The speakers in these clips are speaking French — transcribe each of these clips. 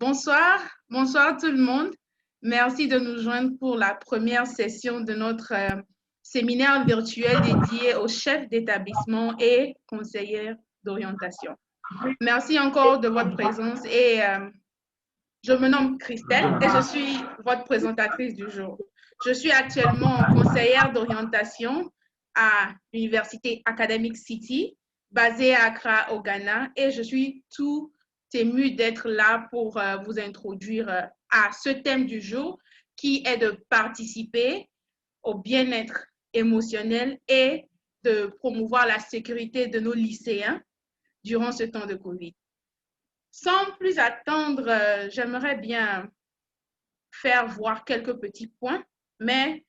Bonsoir tout le monde. Merci de nous joindre pour la première session de notre séminaire virtuel dédié aux chefs d'établissement et conseillers d'orientation. Merci encore de votre présence et je me nomme Christelle et je suis votre présentatrice du jour. Je suis actuellement conseillère d'orientation à l'Université Academic City, basée à Accra, au Ghana, et je suis tout émue d'être là pour vous introduire à ce thème du jour qui est de participer au bien-être émotionnel et de promouvoir la sécurité de nos lycéens durant ce temps de COVID. Sans plus attendre, j'aimerais bien faire voir quelques petits points, mais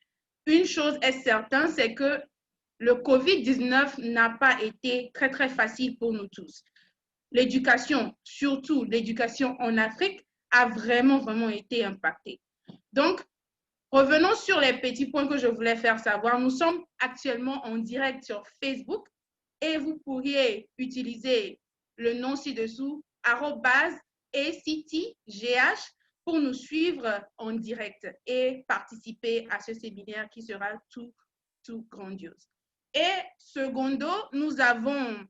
une chose est certaine, c'est que le COVID-19 n'a pas été très facile pour nous tous. L'éducation, surtout l'éducation en Afrique, a vraiment été impactée. Donc, revenons sur les petits points que je voulais faire savoir. Nous sommes actuellement en direct sur Facebook et vous pourriez utiliser le nom ci-dessous, @ACTGH, pour nous suivre en direct et participer à ce séminaire qui sera tout grandiose. Et secondo, nous avons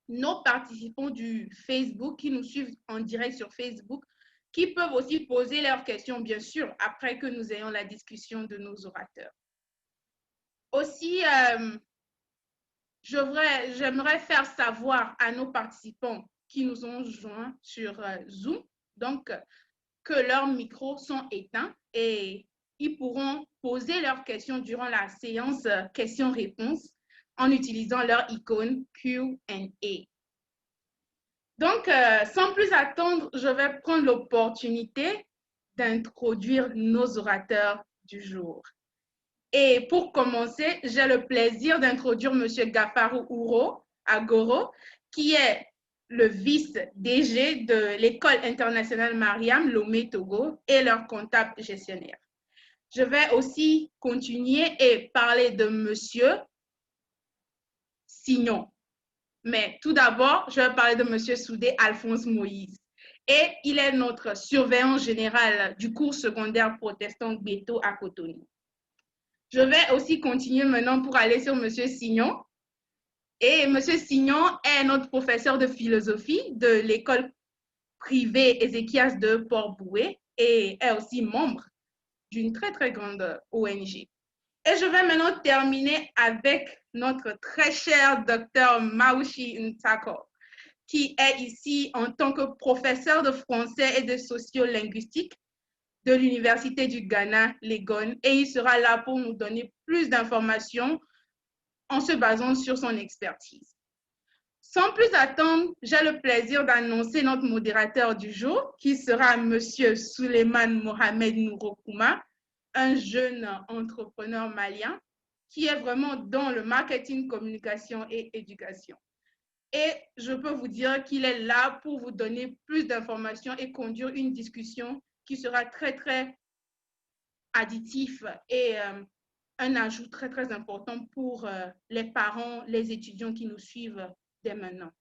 nos participants du Facebook qui nous suivent en direct sur Facebook, qui peuvent aussi poser leurs questions, bien sûr, après que nous ayons la discussion de nos orateurs. Aussi, j'aimerais faire savoir à nos participants qui nous ont joints sur Zoom, donc que leurs micros sont éteints et ils pourront poser leurs questions durant la séance questions-réponses en utilisant leur icône Q&A. Donc, sans plus attendre, je vais prendre l'opportunité d'introduire nos orateurs du jour. Et pour commencer, j'ai le plaisir d'introduire M. Gafarou Ouro Agoro, qui est le vice-DG de l'École internationale Mariam Lomé Togo et leur comptable gestionnaire. Je vais aussi continuer et parler de M. Signon. Mais tout d'abord, je vais parler de M. Soudé Alphonse Moïse. Et il est notre surveillant général du cours secondaire protestant Gbeto à Cotonou. Je vais aussi continuer maintenant pour aller sur M. Signon. Et M. Signon est notre professeur de philosophie de l'école privée Ézéchias de Port-Boué et est aussi membre d'une très grande ONG. Et je vais maintenant terminer avec notre très cher docteur Maushi Ntako, qui est ici en tant que professeur de français et de sociolinguistique de l'Université du Ghana, Legon, et il sera là pour nous donner plus d'informations en se basant sur son expertise. Sans plus attendre, j'ai le plaisir d'annoncer notre modérateur du jour, qui sera M. Souleymane Mohamed Nourokouma, un jeune entrepreneur malien qui est vraiment dans le marketing, communication et éducation. Et je peux vous dire qu'il est là pour vous donner plus d'informations et conduire une discussion qui sera très additif et un ajout très important pour les parents, les étudiants qui nous suivent dès maintenant.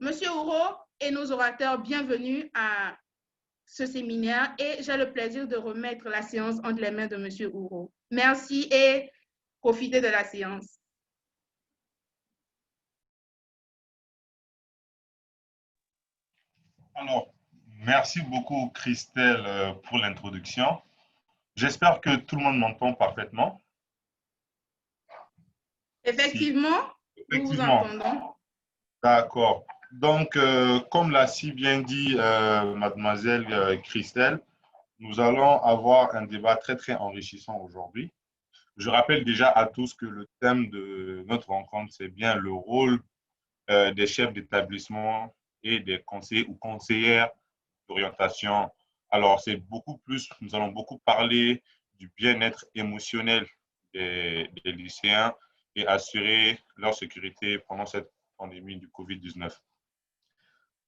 Monsieur Ouro et nos orateurs, bienvenue à ce séminaire et j'ai le plaisir de remettre la séance entre les mains de Monsieur Ouro. Merci et profitez de la séance. Alors, merci beaucoup Christelle pour l'introduction. J'espère que tout le monde m'entend parfaitement. Effectivement, nous vous entendons. D'accord. Donc, comme l'a si bien dit mademoiselle Christelle, nous allons avoir un débat très enrichissant aujourd'hui. Je rappelle déjà à tous que le thème de notre rencontre, c'est bien le rôle des chefs d'établissement et des conseillers ou conseillères d'orientation. Alors, c'est beaucoup plus, nous allons beaucoup parler du bien-être émotionnel des lycéens et assurer leur sécurité pendant cette pandémie du COVID-19.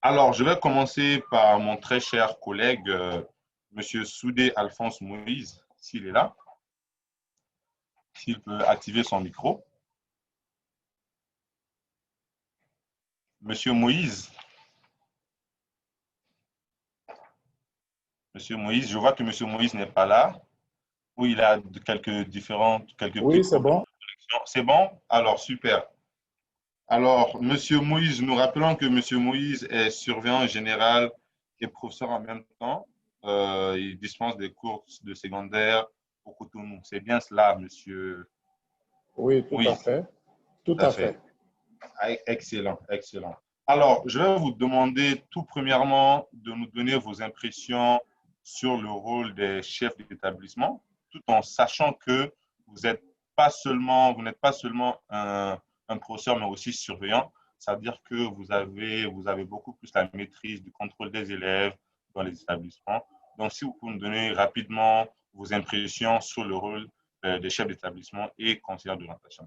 Alors, je vais commencer par mon très cher collègue, M. Soudé Alphonse Moïse, s'il est là, s'il peut activer son micro. Monsieur Moïse. Monsieur Moïse, je vois que Monsieur Moïse n'est pas là, ou il a quelques petits Oui, c'est problèmes bon. de connexion. C'est bon? Alors, super. Alors, Monsieur Moïse, nous rappelons que Monsieur Moïse est surveillant général et professeur en même temps. Il dispense des cours de secondaire au Cotonou. C'est bien cela, Monsieur Oui, tout à Moïse. fait. Tout Tout à à fait. fait. Ah, excellent, excellent. Alors, je vais vous demander tout premièrement de nous donner vos impressions sur le rôle des chefs d'établissement, tout en sachant que vous n'êtes pas seulement un professeur, mais aussi surveillant. C'est-à-dire que vous avez beaucoup plus la maîtrise du contrôle des élèves dans les établissements. Donc, si vous pouvez nous donner rapidement vos impressions sur le rôle des chefs d'établissement et conseillers d'orientation.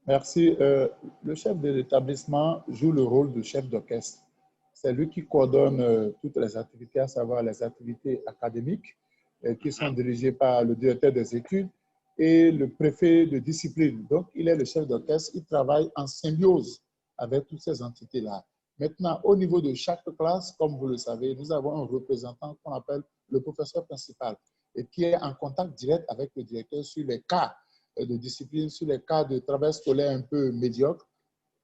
Merci. Le chef de l'établissement joue le rôle de chef d'orchestre. C'est lui qui coordonne toutes les activités, à savoir les activités académiques qui sont dirigées par le directeur des études et le préfet de discipline. Donc, il est le chef d'orchestre. Il travaille en symbiose avec toutes ces entités-là. Maintenant, au niveau de chaque classe, comme vous le savez, nous avons un représentant qu'on appelle le professeur principal et qui est en contact direct avec le directeur sur les cas de discipline, sur les cas de travail scolaire un peu médiocre,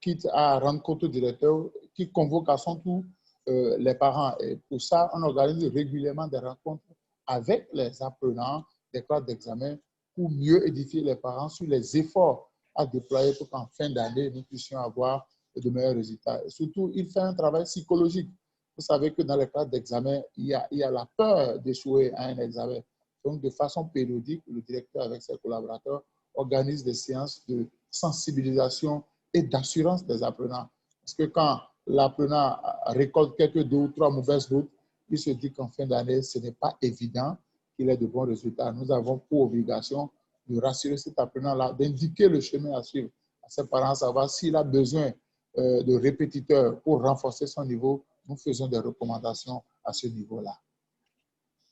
quitte à rendre compte au directeur qui convoque à son tour les parents. Et pour ça, on organise régulièrement des rencontres avec les apprenants des classes d'examen pour mieux édifier les parents sur les efforts à déployer pour qu'en fin d'année, nous puissions avoir de meilleurs résultats. Et surtout, il fait un travail psychologique. Vous savez que dans les classes d'examen, il y a la peur d'échouer à un examen. Donc, de façon périodique, le directeur avec ses collaborateurs organise des séances de sensibilisation et d'assurance des apprenants. Parce que quand l'apprenant récolte quelques 2 ou 3 mauvaises notes, il se dit qu'en fin d'année, ce n'est pas évident qu'il ait de bons résultats. Nous avons pour obligation de rassurer cet apprenant-là, d'indiquer le chemin à suivre à ses parents, savoir s'il a besoin de répétiteurs pour renforcer son niveau. Nous faisons des recommandations à ce niveau-là.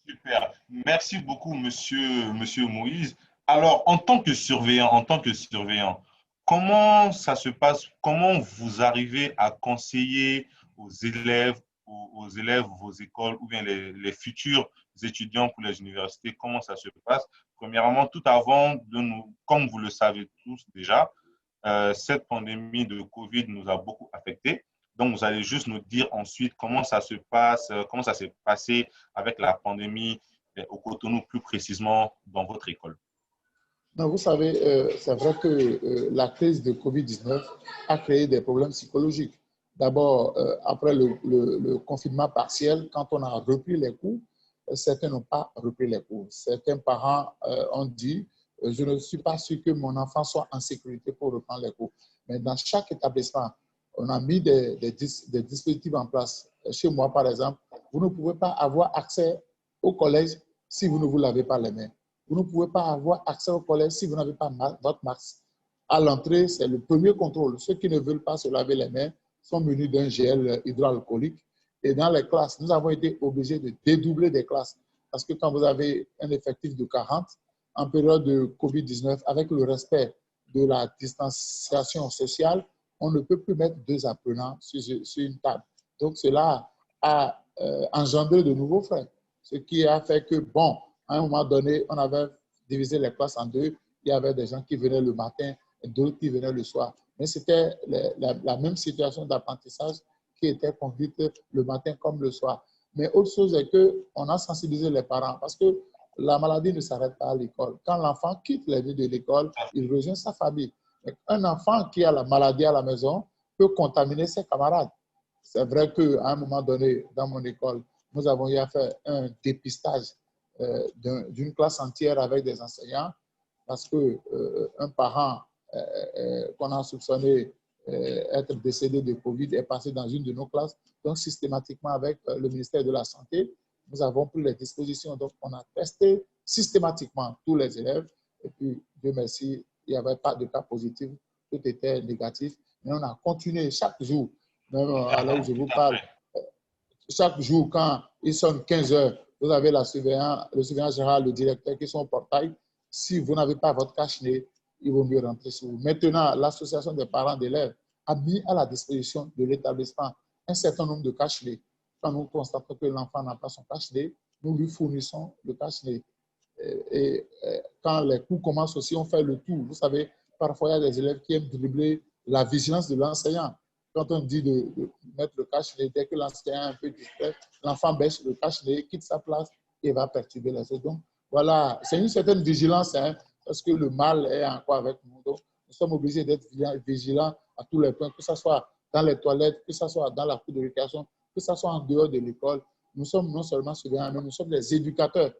Super. Merci beaucoup, monsieur Moïse. Alors, en tant que surveillant, comment ça se passe? Comment vous arrivez à conseiller aux élèves, vos écoles ou bien les futurs étudiants pour les universités? Comment ça se passe? Premièrement, tout avant de nous, comme vous le savez tous déjà, cette pandémie de Covid nous a beaucoup affectés. Donc, vous allez juste nous dire ensuite comment ça se passe, comment ça s'est passé avec la pandémie au Cotonou, plus précisément dans votre école. Non, vous savez, c'est vrai que la crise de Covid-19 a créé des problèmes psychologiques. D'abord, après le confinement partiel, quand on a repris les cours, certains n'ont pas repris les cours. Certains parents ont dit, je ne suis pas sûr que mon enfant soit en sécurité pour reprendre les cours. Mais dans chaque établissement, on a mis des dispositifs en place. Chez moi, par exemple, vous ne pouvez pas avoir accès au collège si vous ne vous lavez pas les mains. Vous ne pouvez pas avoir accès au collège si vous n'avez pas votre masque. À l'entrée, c'est le premier contrôle. Ceux qui ne veulent pas se laver les mains sont munis d'un gel hydroalcoolique. Et dans les classes, nous avons été obligés de dédoubler des classes. Parce que quand vous avez un effectif de 40, en période de Covid-19, avec le respect de la distanciation sociale, on ne peut plus mettre 2 apprenants sur une table. Donc, cela a engendré de nouveaux frais. Ce qui a fait que, bon, à un moment donné, on avait divisé les classes en 2. Il y avait des gens qui venaient le matin et d'autres qui venaient le soir. Mais c'était la même situation d'apprentissage qui était conduite le matin comme le soir. Mais autre chose est qu'on a sensibilisé les parents parce que la maladie ne s'arrête pas à l'école. Quand l'enfant quitte les lieux de l'école, il rejoint sa famille. Un enfant qui a la maladie à la maison peut contaminer ses camarades. C'est vrai qu'à un moment donné, dans mon école, nous avons eu à faire un dépistage d'une classe entière avec des enseignants parce qu'un parent qu'on a soupçonné être décédé de Covid est passé dans une de nos classes. Donc, systématiquement, avec le ministère de la Santé, nous avons pris les dispositions. Donc, on a testé systématiquement tous les élèves. Et puis, Dieu merci, il n'y avait pas de cas positifs. Tout était négatif. Mais on a continué chaque jour, même à l'heure où je vous parle, chaque jour, quand il sonne 15 heures, vous avez le surveillant général, le directeur qui sont au portail. Si vous n'avez pas votre cache-nez, il vaut mieux rentrer sur vous. Maintenant, l'association des parents d'élèves a mis à la disposition de l'établissement un certain nombre de cache-nez. Quand nous constatons que l'enfant n'a pas son cache-nez, nous lui fournissons le cache-nez. Et quand les cours commencent aussi, on fait le tour. Vous savez, parfois, il y a des élèves qui aiment dribbler la vigilance de l'enseignant. Quand on dit de mettre le cache-nez, dès que l'enseignant est un peu distrait, l'enfant baisse le cache-nez, quitte sa place et va perturber les autres. Donc, voilà, c'est une certaine vigilance, hein, parce que le mal est encore avec nous. Donc, nous sommes obligés d'être vigilants à tous les points, que ce soit dans les toilettes, que ce soit dans la cour de récréation, que ce soit en dehors de l'école. Nous sommes non seulement surveillants, mais nous sommes des éducateurs.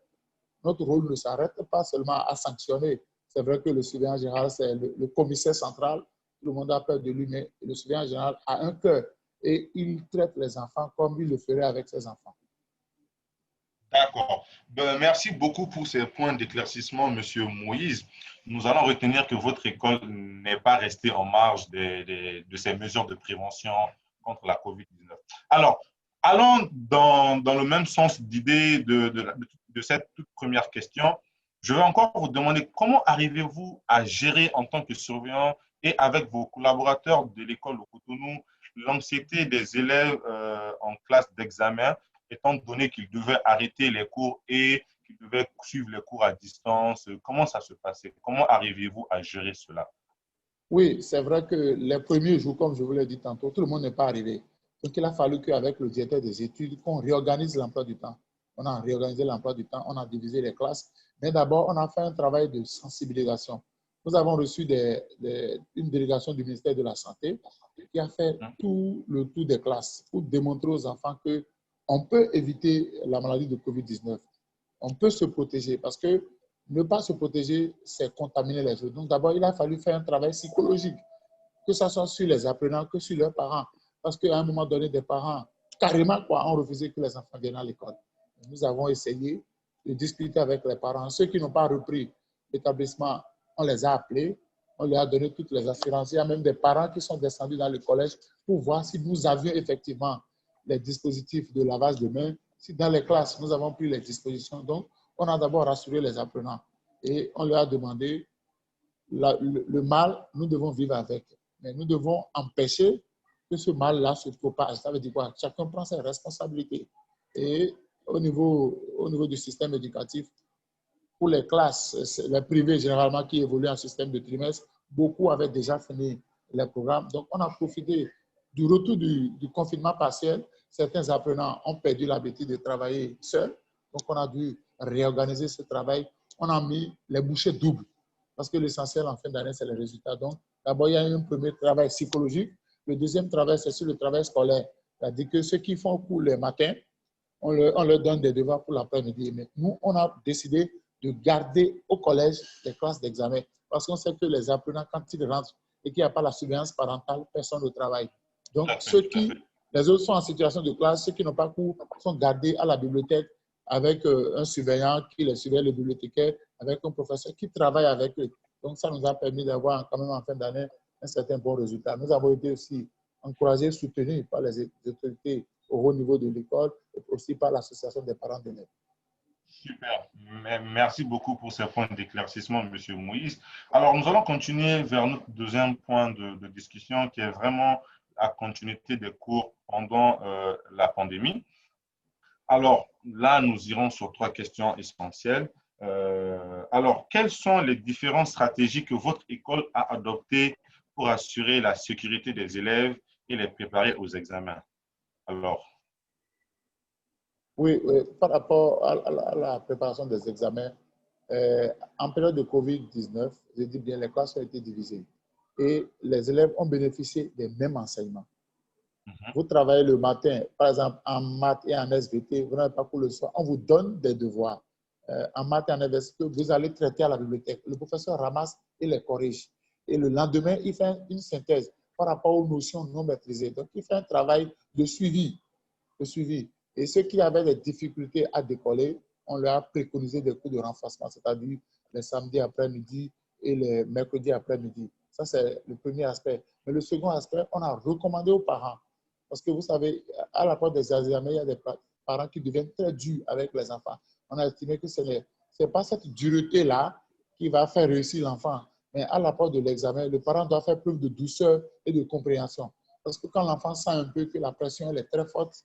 Notre rôle ne s'arrête pas seulement à sanctionner. C'est vrai que le surveillant général, c'est le commissaire central. Tout le monde a peur de lui, mais le surveillant général a un cœur et il traite les enfants comme il le ferait avec ses enfants. D'accord. Ben, merci beaucoup pour ces points d'éclaircissement, Monsieur Moïse. Nous allons retenir que votre école n'est pas restée en marge de ces mesures de prévention contre la COVID-19. Alors, allons dans le même sens d'idée de cette toute première question. Je vais encore vous demander comment arrivez-vous à gérer en tant que surveillant et avec vos collaborateurs de l'école au Cotonou l'anxiété des élèves en classe d'examen, étant donné qu'ils devaient arrêter les cours et qu'ils devaient suivre les cours à distance. Comment ça se passait? Comment arrivez-vous à gérer cela? Oui, c'est vrai que les premiers jours, comme je vous l'ai dit tantôt, tout le monde n'est pas arrivé. Donc, il a fallu qu'avec le directeur des études, qu'on réorganise l'emploi du temps. On a réorganisé l'emploi du temps, on a divisé les classes. Mais d'abord, on a fait un travail de sensibilisation. Nous avons reçu une délégation du ministère de la Santé qui a fait tout le tour des classes pour démontrer aux enfants qu'on peut éviter la maladie de COVID-19. On peut se protéger parce que ne pas se protéger, c'est contaminer les autres. Donc d'abord, il a fallu faire un travail psychologique, que ce soit sur les apprenants, que sur leurs parents. Parce qu'à un moment donné, des parents, carrément, ont refusé que les enfants viennent à l'école. Nous avons essayé de discuter avec les parents. Ceux qui n'ont pas repris l'établissement, on les a appelés, on leur a donné toutes les assurances. Il y a même des parents qui sont descendus dans le collège pour voir si nous avions effectivement les dispositifs de lavage de mains, si dans les classes, nous avons pris les dispositions. Donc, on a d'abord rassuré les apprenants et on leur a demandé le mal, nous devons vivre avec. Mais nous devons empêcher que ce mal-là se propage. Ça veut dire quoi? Chacun prend ses responsabilités. Et au niveau du système éducatif, pour les classes, les privés généralement qui évoluent en système de trimestre, beaucoup avaient déjà fini les programmes. Donc, on a profité du retour du confinement partiel. Certains apprenants ont perdu l'habitude de travailler seuls. Donc, on a dû réorganiser ce travail. On a mis les bouchées doubles parce que l'essentiel en fin d'année, c'est les résultats. Donc, d'abord, il y a un premier travail psychologique. Le deuxième travail, c'est sur le travail scolaire. C'est-à-dire que ceux qui font cours le matin, on leur donne des devoirs pour l'après-midi. Mais nous, on a décidé de garder au collège les classes d'examen parce qu'on sait que les apprenants, quand ils rentrent et qu'il n'y a pas la surveillance parentale, personne ne travaille. Donc, les autres sont en situation de classe, ceux qui n'ont pas cours sont gardés à la bibliothèque avec un surveillant qui les surveille, le bibliothécaire, avec un professeur qui travaille avec eux. Donc, ça nous a permis d'avoir quand même en fin d'année un certain bon résultat. Nous avons été aussi encouragés, soutenus par les autorités au haut niveau de l'école et aussi par l'association des parents d'élèves. Super. Merci beaucoup pour ces points d'éclaircissement, M. Moïse. Alors, nous allons continuer vers notre deuxième point de discussion qui est vraiment la continuité des cours pendant la pandémie. Alors, là, nous irons sur 3 questions essentielles. Alors, quelles sont les différentes stratégies que votre école a adoptées pour assurer la sécurité des élèves et les préparer aux examens? Alors, oui, par rapport à la préparation des examens, en période de COVID-19, je dis bien, les classes ont été divisées et les élèves ont bénéficié des mêmes enseignements. Vous travaillez le matin, par exemple, en maths et en SVT, vous n'avez pas cours le soir, on vous donne des devoirs. En maths et en SVT, vous allez traiter à la bibliothèque. Le professeur ramasse et les corrige. Et le lendemain, il fait une synthèse par rapport aux notions non maîtrisées. Donc, il fait un travail de suivi. Et ceux qui avaient des difficultés à décoller, on leur a préconisé des cours de renforcement, c'est-à-dire les samedis après-midi et les mercredis après-midi. Ça, c'est le premier aspect. Mais le second aspect, on a recommandé aux parents. Parce que vous savez, à la porte des examens, il y a des parents qui deviennent très durs avec les enfants. On a estimé que ce n'est pas cette dureté-là qui va faire réussir l'enfant. Mais à la porte de l'examen, le parent doit faire preuve de douceur et de compréhension. Parce que quand l'enfant sent un peu que la pression elle est très forte,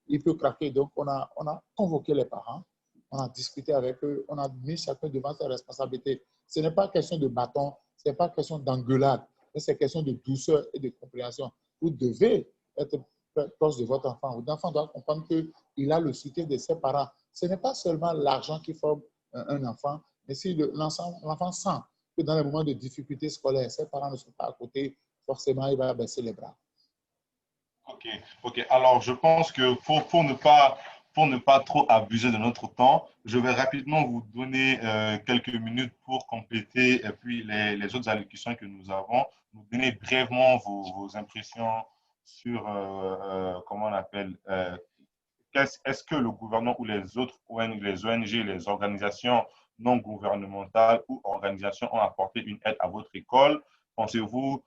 il peut craquer. Donc, on a convoqué les parents on a discuté avec eux, on a mis chacun devant ses responsabilités. Ce n'est pas question de bâton, ce n'est pas question d'engueulade, mais c'est question de douceur et de compréhension. Vous devez être proche de votre enfant. Votre enfant doit comprendre qu'il a le soutien de ses parents. Ce n'est pas seulement l'argent qui forme un enfant, mais si l'enfant sent que dans les moments de difficultés scolaires, ses parents ne sont pas à côté, forcément, il va baisser les bras. Ok, ok. Alors, je pense que pour ne pas trop abuser de notre temps, je vais rapidement vous donner quelques minutes pour compléter et puis les autres allocutions que nous avons, nous donner brièvement vos impressions sur, comment on appelle, est-ce que le gouvernement ou les autres ONG, les ONG, les organisations non gouvernementales ou organisations ont apporté une aide à votre école? Pensez-vous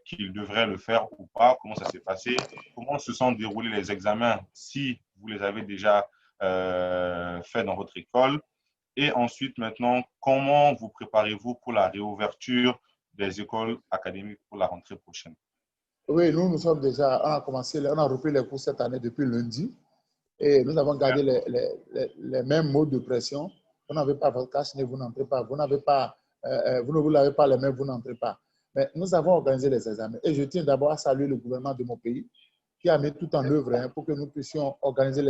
qu'ils devraient le faire ou pas? Comment ça s'est passé? Comment se sont déroulés les examens si vous les avez déjà faits dans votre école? Et ensuite, maintenant, comment vous préparez-vous pour la réouverture des écoles académiques pour la rentrée prochaine? Oui, nous sommes déjà, on a repris les cours cette année depuis lundi. Et nous avons gardé les mêmes modes de pression. Vous n'avez pas votre cash, vous n'entrez pas. Vous n'avez pas, vous ne vous lavez pas les mains, vous n'entrez pas. Mais nous avons organisé les examens. Et je tiens d'abord à saluer le gouvernement de mon pays qui a mis tout en œuvre pour que nous puissions organiser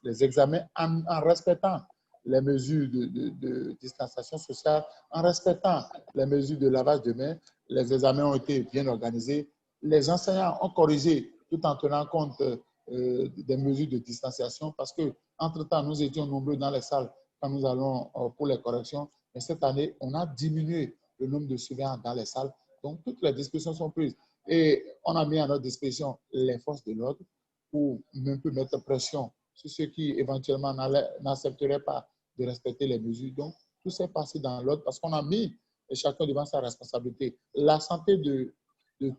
les examens en respectant les mesures de distanciation sociale, en respectant les mesures de lavage de mains. Les examens ont été bien organisés. Les enseignants ont corrigé tout en tenant compte des mesures de distanciation parce qu'entre-temps, nous étions nombreux dans les salles quand nous allons pour les corrections. Mais cette année, on a diminué le nombre de surveillants dans les salles. Donc, toutes les dispositions sont prises. Et on a mis à notre disposition les forces de l'ordre pour un peu mettre pression sur ceux qui éventuellement n'accepteraient pas de respecter les mesures. Donc, tout s'est passé dans l'ordre parce qu'on a mis chacun devant sa responsabilité. La santé de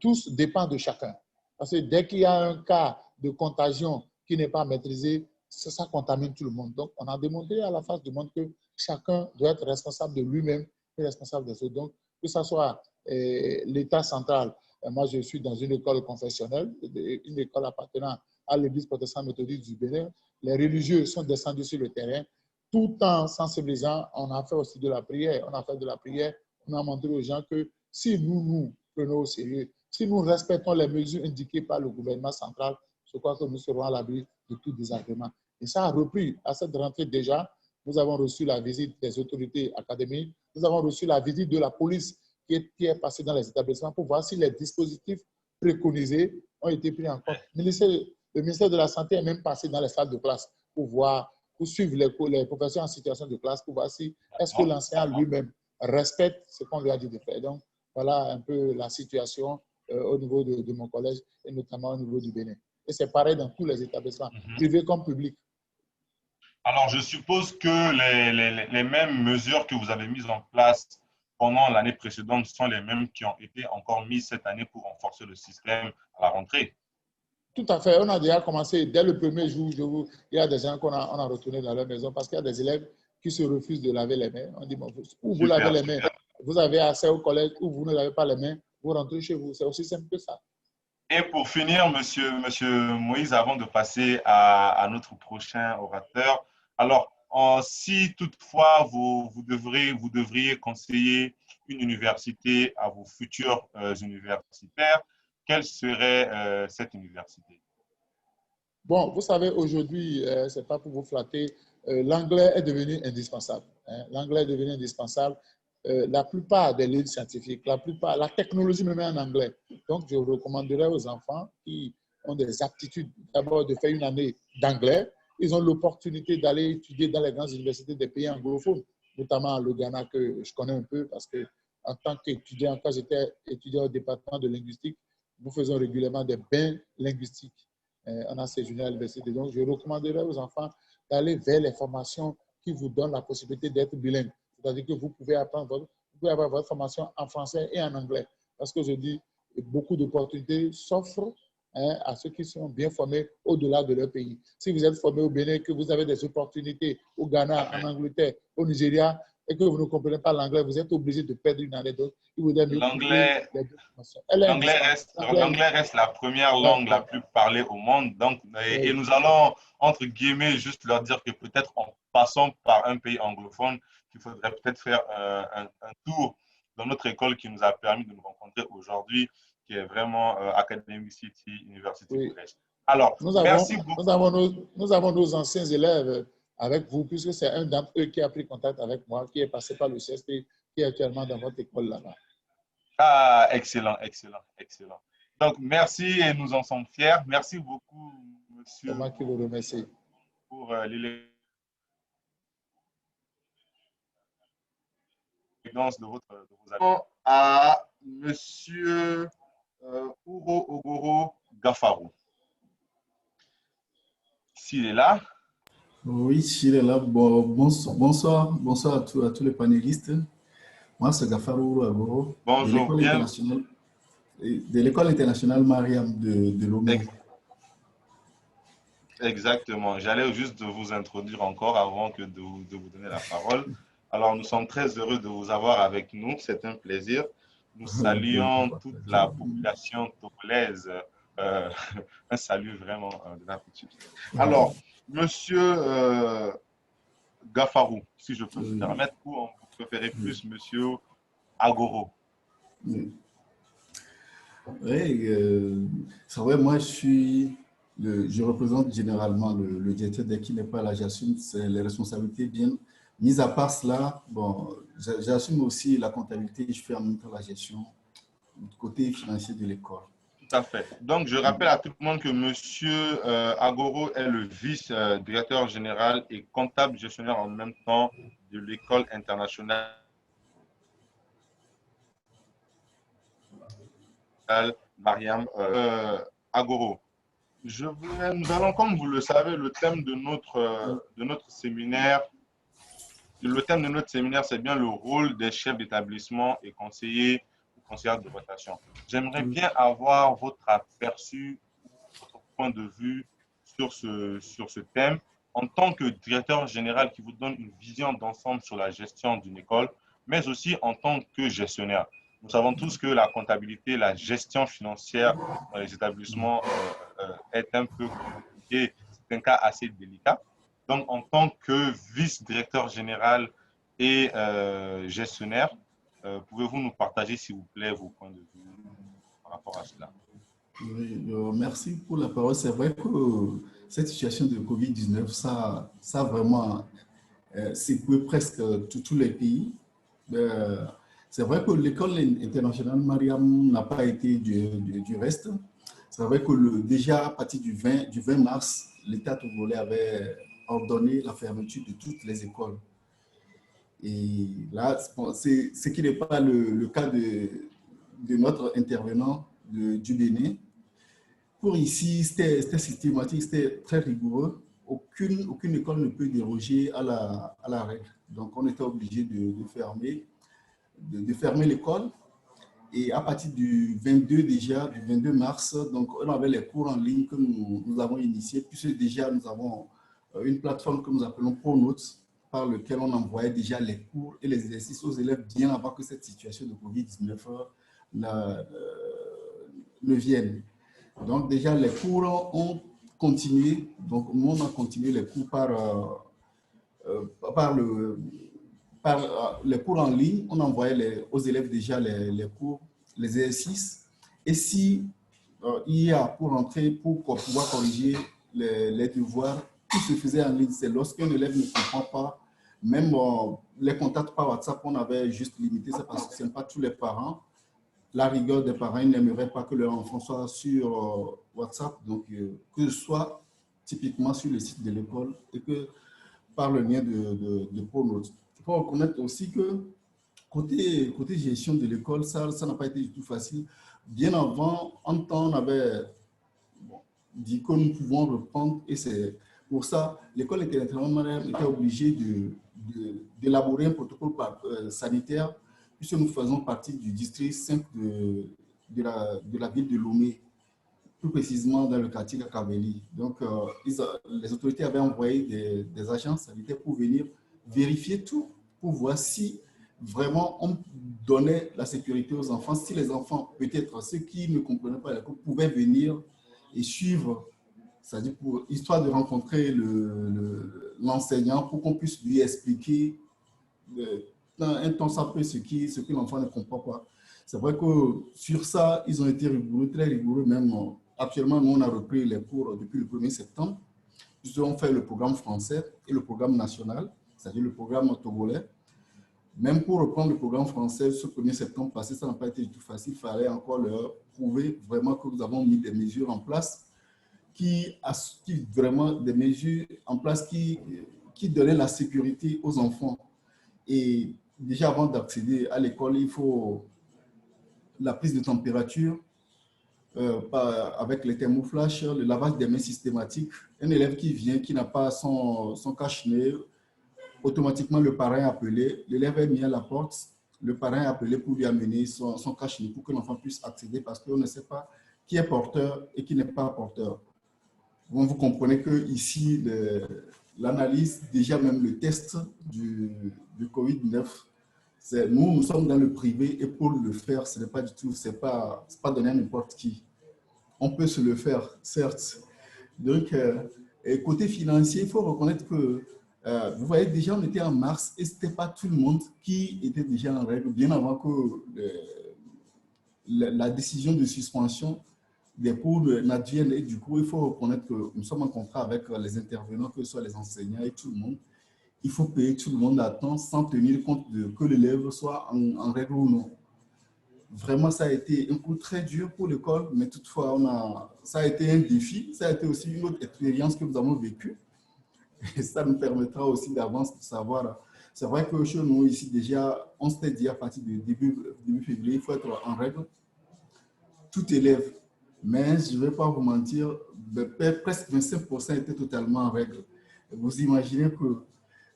tous dépend de chacun. Parce que dès qu'il y a un cas de contagion qui n'est pas maîtrisé, ça contamine tout le monde. Donc, on a démontré à la face du monde que chacun doit être responsable de lui-même et responsable des autres. Donc, que ce soit l'État central, moi je suis dans une école confessionnelle, une école appartenant à l'Église protestante méthodiste du Bénin. Les religieux sont descendus sur le terrain. Tout en sensibilisant, on a fait aussi de la prière. On a fait de la prière. On a montré aux gens que si nous prenons au sérieux, si nous respectons les mesures indiquées par le gouvernement central, je crois que nous serons à l'abri de tout désagrément. Et ça a repris à cette rentrée déjà. Nous avons reçu la visite des autorités académiques. Nous avons reçu la visite de la police qui est passée dans les établissements pour voir si les dispositifs préconisés ont été pris en compte. Le ministère de la Santé est même passé dans les salles de classe pour suivre les professeurs en situation de classe, pour voir si est-ce que l'enseignant lui-même respecte ce qu'on lui a dit de faire. Donc, voilà un peu la situation au niveau de mon collège et notamment au niveau du Bénin. Et c'est pareil dans tous les établissements, privés comme publics. Alors, je suppose que les mêmes mesures que vous avez mises en place pendant l'année précédente sont les mêmes qui ont été encore mises cette année pour renforcer le système à la rentrée. Tout à fait. On a déjà commencé dès le premier jour. Il y a des gens qu'on a retournés dans leur maison parce qu'il y a des élèves qui se refusent de laver les mains. On dit, bon, ou vous lavez les mains, vous avez accès au collège, ou vous ne lavez pas les mains, vous rentrez chez vous. C'est aussi simple que ça. Et pour finir, monsieur Moïse, avant de passer à notre prochain orateur, alors, si toutefois vous devriez conseiller une université à vos futurs universitaires, quelle serait cette université? Bon, vous savez, aujourd'hui, ce n'est pas pour vous flatter, l'anglais est devenu indispensable. Hein. L'anglais est devenu indispensable. La plupart des livres scientifiques, la technologie me met en anglais. Donc, je recommanderais aux enfants qui ont des aptitudes, d'abord de faire une année d'anglais. Ils ont l'opportunité d'aller étudier dans les grandes universités des pays anglophones, notamment le Ghana que je connais un peu parce que en tant qu'étudiant, quand j'étais étudiant au département de linguistique, nous faisons régulièrement des bains linguistiques. On a séjourné à l'université. Donc, je recommanderais aux enfants d'aller vers les formations qui vous donnent la possibilité d'être bilingue. C'est-à-dire que vous pouvez avoir votre formation en français et en anglais. Parce que je dis, beaucoup d'opportunités s'offrent à ceux qui sont bien formés au-delà de leur pays. Si vous êtes formé au Bénin, que vous avez des opportunités au Ghana, en Angleterre, au Nigeria, et que vous ne comprenez pas l'anglais, vous êtes obligé de perdre une année d'autre. Il vaudrait mieux couvrir L'anglais les deux formations. LM, n'est-ce pas? l'anglais reste la première Ouais, langue la plus parlée au monde. Donc, et oui, nous allons, entre guillemets, juste leur dire que peut-être en passant par un pays anglophone, qu'il faudrait peut-être faire un tour dans notre école qui nous a permis de nous rencontrer aujourd'hui, qui est vraiment Academy City University oui. College. Alors, merci beaucoup. Nous avons nos anciens élèves avec vous, puisque c'est un d'entre eux qui a pris contact avec moi, qui est passé par le CSP, qui est actuellement dans votre école là-bas. Ah, excellent, excellent, excellent. Donc, merci et nous en sommes fiers. Merci beaucoup, C'est monsieur, moi qui vous remercie. pour l'élégance de vos avis. À monsieur Uro Ogoro Gafarou. S'il est là. Oui, il est là. Bon, bonsoir à tous les panélistes. Moi, c'est Gafarou Agoro Bonjour, bien. de l'école internationale Mariam de Lomé. Exactement. J'allais juste vous introduire encore avant que de vous donner la parole. Alors, nous sommes très heureux de vous avoir avec nous. C'est un plaisir. Nous saluons toute la population togolaise. Un salut vraiment de l'altitude. Alors, monsieur Gafarou, si je peux me permettre, ou on préférait plus monsieur Agoro? Oui, c'est vrai, moi, je représente généralement le directeur dès qu'il n'est pas là, j'assume les responsabilités bien. Mis à part cela, bon, j'assume aussi la comptabilité, je fais en même temps la gestion du côté financier de l'école. Tout à fait. Donc, je rappelle à tout le monde que monsieur Agoro est le vice-directeur général et comptable gestionnaire en même temps de l'école internationale Mariam Agoro. Nous allons, comme vous le savez, le thème de notre séminaire, c'est bien le rôle des chefs d'établissement et conseillers ou conseillères de rotation. J'aimerais bien avoir votre aperçu, votre point de vue sur ce thème en tant que directeur général qui vous donne une vision d'ensemble sur la gestion d'une école, mais aussi en tant que gestionnaire. Nous savons tous que la comptabilité, la gestion financière dans les établissements est un peu compliquée. C'est un cas assez délicat. Donc, en tant que vice-directeur général et gestionnaire, pouvez-vous nous partager, s'il vous plaît, vos points de vue par rapport à cela? Oui, merci pour la parole. C'est vrai que cette situation de Covid-19, ça a vraiment secoué presque tous les pays. C'est vrai que l'école internationale Mariam n'a pas été du reste. C'est vrai que déjà à partir du 20 mars, l'État togolais avait ordonné la fermeture de toutes les écoles. Et là, ce qui n'est pas le cas de notre intervenant du Bénin. Pour ici, c'était systématique, c'était très rigoureux. Aucune école ne peut déroger à la règle. Donc, on était obligé de fermer l'école. Et à partir du 22 mars, donc on avait les cours en ligne que nous avons initiés, puisque déjà nous avons une plateforme que nous appelons ProNotes, par lequel on envoyait déjà les cours et les exercices aux élèves bien avant que cette situation de Covid-19 ne vienne. Donc déjà les cours ont continué, donc nous on a continué les cours par les cours en ligne, on envoyait aux élèves déjà les cours, les exercices. Et si il y a pour entrer, pour pouvoir corriger les devoirs, tout se faisait en ligne. C'est lorsqu'un élève ne comprend pas, même les contacts par WhatsApp, on avait juste limité ça parce que ce n'est pas tous les parents. La rigueur des parents, ils n'aimeraient pas que leur enfant soit sur WhatsApp, donc que ce soit typiquement sur le site de l'école et que par le lien de ProNotes. Il faut reconnaître aussi que côté gestion de l'école, ça n'a pas été du tout facile. Bien avant, en temps, on avait dit que nous pouvons reprendre et c'est pour ça l'école internationale était obligée d'élaborer un protocole sanitaire puisque nous faisons partie du district 5 de la ville de Lomé, plus précisément dans le quartier Kakaveli. Donc, les autorités avaient envoyé des agents sanitaires pour venir vérifier tout pour voir si vraiment on donnait la sécurité aux enfants, si les enfants, peut-être ceux qui ne comprenaient pas l'école, pouvaient venir et suivre, c'est-à-dire histoire de rencontrer l'enseignant pour qu'on puisse lui expliquer un temps ça peut ce que l'enfant ne comprend pas. C'est vrai que sur ça, ils ont été rigoureux, très rigoureux même. Actuellement, nous, on a repris les cours depuis le 1er septembre. Ils ont fait le programme français et le programme national, c'est-à-dire le programme togolais. Même pour reprendre le programme français, ce 1er septembre passé, ça n'a pas été du tout facile. Il fallait encore leur prouver vraiment que nous avons mis des mesures en place vraiment des mesures en place qui donnaient la sécurité aux enfants. Et déjà, avant d'accéder à l'école, il faut la prise de température avec les thermoflash, le lavage des mains systématique. Un élève qui vient, qui n'a pas son cache-nez, automatiquement le parrain est appelé, l'élève est mis à la porte, le parrain est appelé pour lui amener son cache-nez pour que l'enfant puisse accéder parce qu'on ne sait pas qui est porteur et qui n'est pas porteur. Bon, vous comprenez que ici, l'analyse, déjà même le test du Covid-19, nous sommes dans le privé et pour le faire, ce n'est pas du tout, c'est pas donné à n'importe qui. On peut se le faire, certes. Donc, et côté financier, il faut reconnaître que, vous voyez, déjà, on était en mars et ce n'était pas tout le monde qui était déjà en règle, bien avant que la décision de suspension des cours n'advienne. Et du coup, il faut reconnaître que nous sommes en contrat avec les intervenants, que ce soit les enseignants et tout le monde. Il faut payer tout le monde à temps sans tenir compte de que l'élève soit en règle ou non. Vraiment, ça a été un coup très dur pour l'école, mais toutefois, ça a été un défi. Ça a été aussi une autre expérience que nous avons vécue. Et ça nous permettra aussi d'avance de savoir. C'est vrai que chez nous, ici, déjà, on s'était dit à partir du début février, il faut être en règle. Tout élève. Mais je ne vais pas vous mentir, presque 25% étaient totalement en règle. Vous imaginez que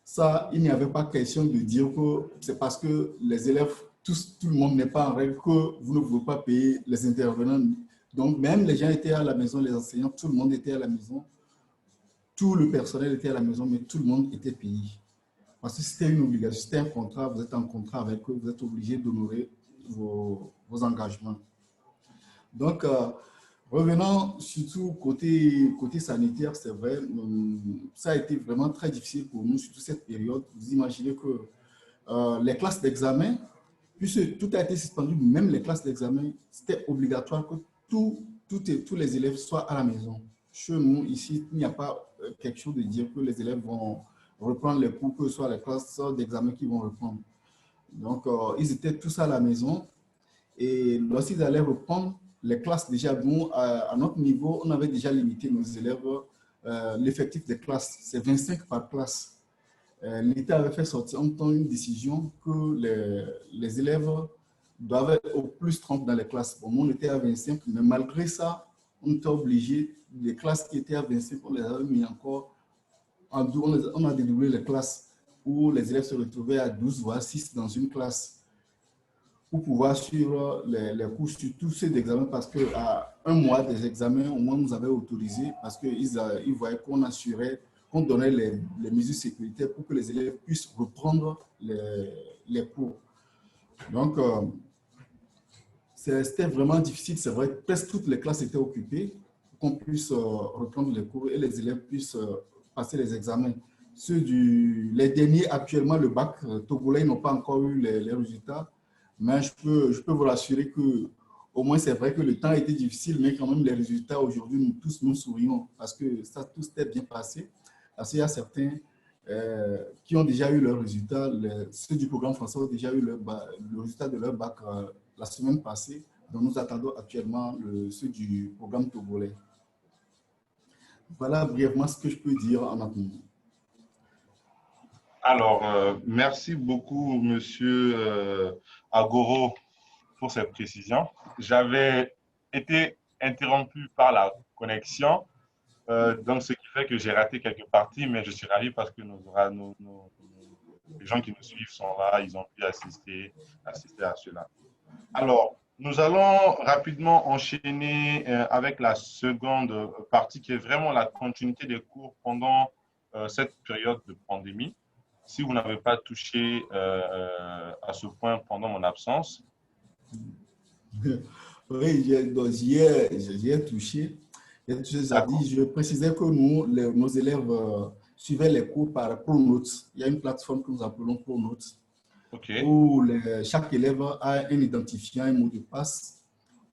ça, il n'y avait pas question de dire que c'est parce que les élèves, tout le monde n'est pas en règle que vous ne pouvez pas payer les intervenants. Donc, même les gens étaient à la maison, les enseignants, tout le monde était à la maison. Tout le personnel était à la maison, mais tout le monde était payé. Parce que c'était une obligation, c'était un contrat, vous êtes en contrat avec eux, vous êtes obligé d'honorer vos engagements. Donc, revenant surtout côté sanitaire, c'est vrai, ça a été vraiment très difficile pour nous, surtout cette période. Vous imaginez que les classes d'examen, puisque tout a été suspendu, même les classes d'examen, c'était obligatoire que tous les élèves soient à la maison. Chez nous, ici, il n'y a pas quelque chose de dire que les élèves vont reprendre les cours, que ce soit les classes d'examen qui vont reprendre. Donc, ils étaient tous à la maison et lorsqu'ils allaient reprendre, les classes déjà, nous, à notre niveau, on avait déjà limité nos élèves, l'effectif des classes, c'est 25 par classe. L'État avait fait sortir en temps une décision que les élèves doivent être au plus 30 dans les classes. Bon, nous, on était à 25, mais malgré ça, on était obligé, les classes qui étaient à 25, on les avait mis encore en 12, on a dédoublé les classes où les élèves se retrouvaient à 12 voire 6 dans une classe, pour pouvoir suivre les cours sur tous ces examens, parce qu'à un mois des examens, au moins, nous avaient autorisé, parce qu'ils voyaient qu'on assurait, qu'on donnait les mesures sécuritaires pour que les élèves puissent reprendre les cours. Donc, c'était vraiment difficile, c'est vrai, presque toutes les classes étaient occupées pour qu'on puisse reprendre les cours et les élèves puissent passer les examens. Les derniers, actuellement, le bac togolais, n'ont pas encore eu les résultats. Mais je peux vous rassurer que, au moins, c'est vrai que le temps a été difficile, mais quand même, les résultats aujourd'hui, nous tous, nous sourions parce que ça, tout s'était bien passé. Parce qu'il y a certains qui ont déjà eu leurs résultats. Ceux du programme français ont déjà eu le résultat de leur bac la semaine passée. Donc, nous attendons actuellement ceux du programme togolais. Voilà brièvement ce que je peux dire en attendant. Alors, merci beaucoup, Monsieur Agoro, pour cette précision. J'avais été interrompu par la connexion, donc ce qui fait que j'ai raté quelques parties, mais je suis ravi parce que les gens qui nous suivent sont là, ils ont pu assister à cela. Alors, nous allons rapidement enchaîner avec la seconde partie qui est vraiment la continuité des cours pendant cette période de pandémie. si vous n'avez pas touché à ce point pendant mon absence. Oui, j'y ai touché. Je précisais que nous, nos élèves suivaient les cours par Pronotes. Il y a une plateforme que nous appelons Pronotes, OK. où chaque élève a un identifiant, un mot de passe,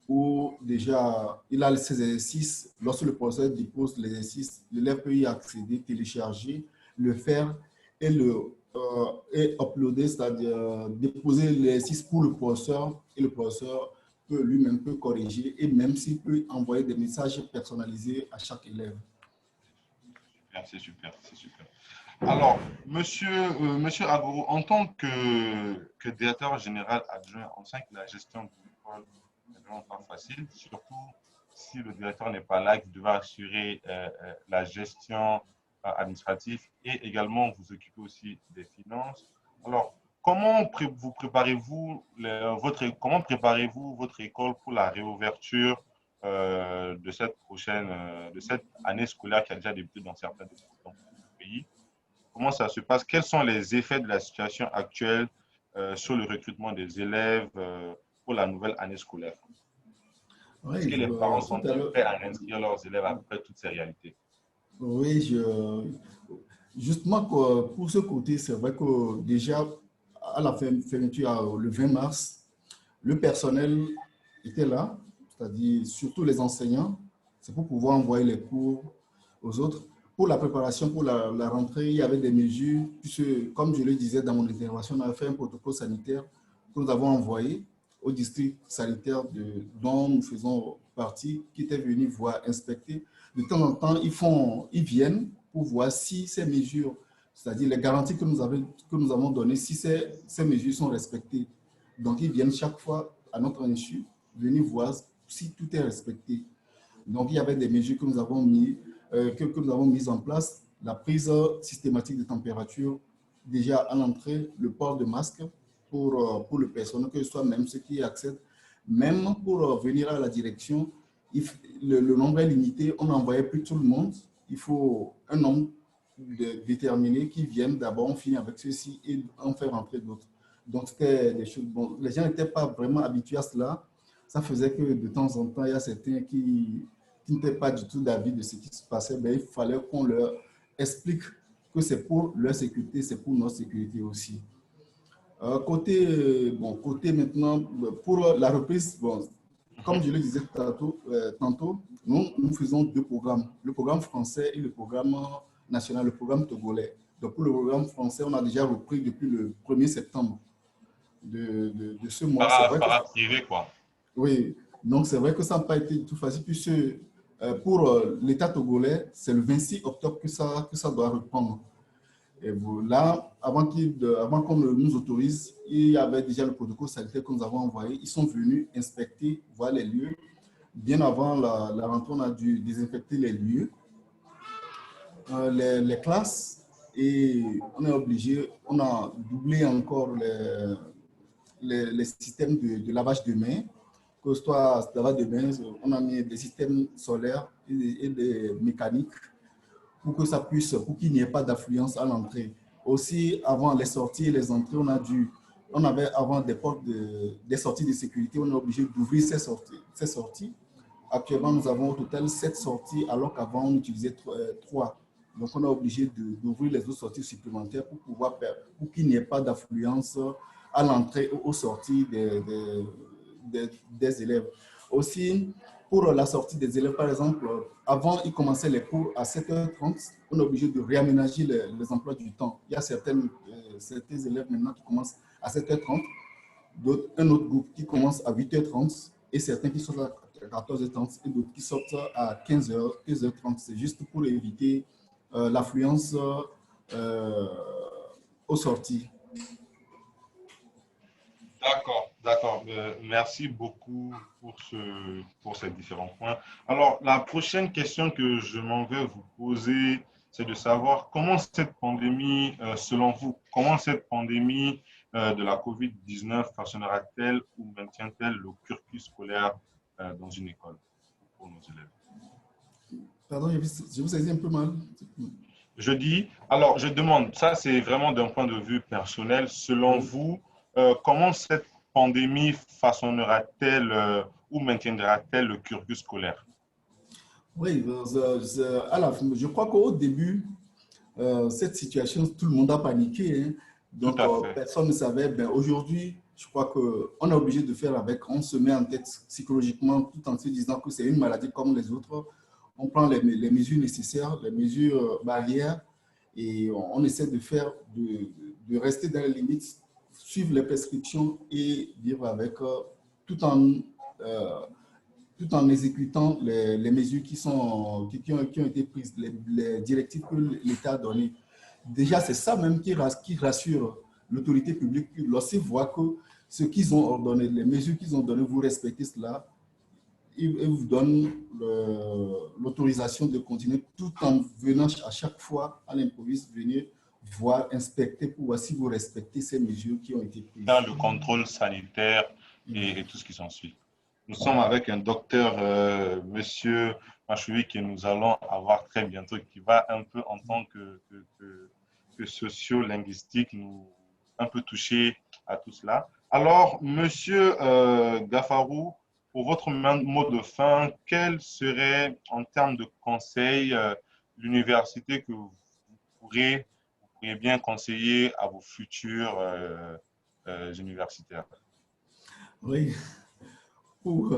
où déjà il a ses exercices. Lorsque le professeur dépose l'exercice, l'élève peut y accéder, télécharger, le faire et et uploader, c'est-à-dire déposer l'exercice pour le professeur, et le professeur peut lui-même corriger, et même s'il peut envoyer des messages personnalisés à chaque élève. C'est super, c'est super. Alors, monsieur Agoro, en tant que directeur général adjoint, on sait que la gestion de l'école n'est vraiment pas facile, surtout si le directeur n'est pas là, qui devait assurer la gestion administrative et également vous occuper aussi des finances. Alors, comment préparez-vous votre école pour la réouverture de cette année scolaire qui a déjà débuté dans certains pays? Comment ça se passe? Quels sont les effets de la situation actuelle sur le recrutement des élèves pour la nouvelle année scolaire? Est-ce que Oui, les parents tout sont à l'heure. prêts à inscrire leurs élèves après toutes ces réalités? Oui, justement, pour ce côté, c'est vrai que déjà, à la fermeture, le 20 mars, le personnel était là, c'est-à-dire surtout les enseignants, c'est pour pouvoir envoyer les cours aux autres. Pour la préparation, pour la rentrée, il y avait des mesures, puisque, comme je le disais dans mon intervention, on a fait un protocole sanitaire que nous avons envoyé au district sanitaire dont nous faisons partie, qui était venu voir, inspecter. De temps en temps, ils viennent pour voir si ces mesures, c'est-à-dire les garanties que nous avons données, si ces mesures sont respectées. Donc, ils viennent chaque fois à notre insu, venir voir si tout est respecté. Donc, il y avait des mesures que nous avons mises en place, la prise systématique de température, déjà à l'entrée, le port de masque pour le personnel, que ce soit même ceux qui accèdent, même pour venir à la direction, le nombre est limité, on n'envoyait plus tout le monde, il faut un nombre déterminé qui viennent d'abord, on finit avec ceux-ci et on fait rentrer d'autres. Donc, c'était des choses. Bon, les gens n'étaient pas vraiment habitués à cela. Ça faisait que de temps en temps, il y a certains qui n'étaient pas du tout d'avis de ce qui se passait. Mais il fallait qu'on leur explique que c'est pour leur sécurité, c'est pour notre sécurité aussi. Côté maintenant, pour la reprise, bon, comme je le disais tantôt, nous faisons deux programmes, le programme français et le programme national, le programme togolais. Donc, pour le programme français, on a déjà repris depuis le 1er septembre de ce mois. Privé, quoi. Oui, donc c'est vrai que ça n'a pas été tout facile, puisque pour l'État togolais, c'est le 26 octobre que ça doit reprendre. Et là, avant qu'on nous autorise, il y avait déjà le protocole sanitaire que nous avons envoyé. Ils sont venus inspecter, voir les lieux. Bien avant la rentrée, on a dû désinfecter les lieux, les classes, et on est obligé, on a doublé encore les systèmes de lavage de mains, que ce soit lavage de mains, on a mis des systèmes solaires et des mécaniques pour que ça puisse, pour qu'il n'y ait pas d'affluence à l'entrée. Aussi, avant les sorties et les entrées, on avait avant des portes des sorties de sécurité, on est obligé d'ouvrir ces sorties. Actuellement, nous avons au total 7 sorties, alors qu'avant, on utilisait 3. Donc, on est obligé d'ouvrir les autres sorties supplémentaires pour qu'il n'y ait pas d'affluence à l'entrée ou aux sorties des élèves. Aussi, pour la sortie des élèves, par exemple, avant, ils commençaient les cours à 7h30. On est obligé de réaménager les emplois du temps. Il y a certains élèves maintenant qui commencent à 7h30, un autre groupe qui commence à 8h30 et certains qui sortent à 14h30 et d'autres qui sortent à 15h30. C'est juste pour éviter l'affluence aux sorties. D'accord, d'accord. Merci beaucoup pour ces différents points. Alors, la prochaine question que je m'en vais vous poser, c'est de savoir comment cette pandémie, selon vous, comment cette pandémie de la COVID-19 façonnera-t-elle ou maintient-elle le cursus scolaire dans une école pour nos élèves? Pardon, je vous saisis un peu mal. Je dis, alors je demande, ça c'est vraiment d'un point de vue personnel, selon vous, comment cette pandémie façonnera-t-elle ou maintiendra-t-elle le cursus scolaire? Oui, je crois qu'au début, cette situation, tout le monde a paniqué, hein. Tout Donc, à fait. personne ne savait. Ben, aujourd'hui, je crois qu'on est obligé de faire avec. On se met en tête psychologiquement tout en se disant que c'est une maladie comme les autres. On prend les mesures nécessaires, les mesures barrières et on essaie de faire, de rester dans les limites, suivre les prescriptions et vivre avec tout en euh, tout en exécutant les mesures qui ont été prises, les directives que l'État a données. Déjà, c'est ça même qui rassure l'autorité publique lorsqu'ils voient que ce qu'ils ont ordonné, les mesures qu'ils ont données, vous respectez cela, ils vous donnent l'autorisation de continuer tout en venant à chaque fois à l'improviste venir voir, inspecter pour voir si vous respectez ces mesures qui ont été prises. Dans le contrôle sanitaire et tout ce qui s'ensuit. Nous sommes avec un docteur, monsieur Machoui, que nous allons avoir très bientôt, qui va un peu en tant que socio-linguistique nous un peu toucher à tout cela. Alors, monsieur Gafarou, pour votre mot de fin, quel serait, en termes de conseils, l'université que vous pourriez bien conseiller à vos futurs universitaires? Oui, pour,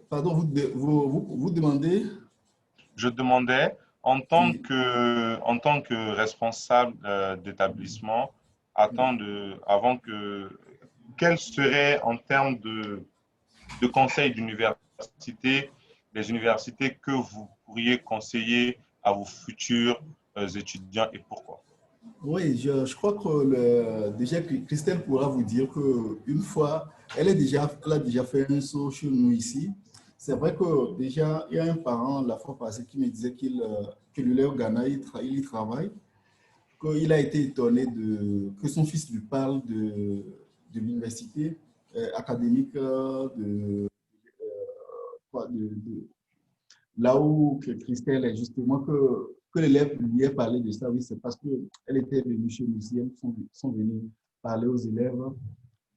pardon, vous demandez? Je demandais, en tant que responsable d'établissement, quels seraient en termes de conseils d'université, les universités que vous pourriez conseiller à vos futurs étudiants et pourquoi? Oui, je crois que déjà Christelle pourra vous dire qu'une fois, elle a déjà fait un saut chez nous ici. C'est vrai que déjà, il y a un parent la fois passée qui me disait que lui est au Ghana, il y travaille, qu'il a été étonné que son fils lui parle de l'université académique là où Christelle est justement que l'élève lui ait parlé de ça, oui, c'est parce qu'elle était venue chez nous ici, elles sont venues parler aux élèves,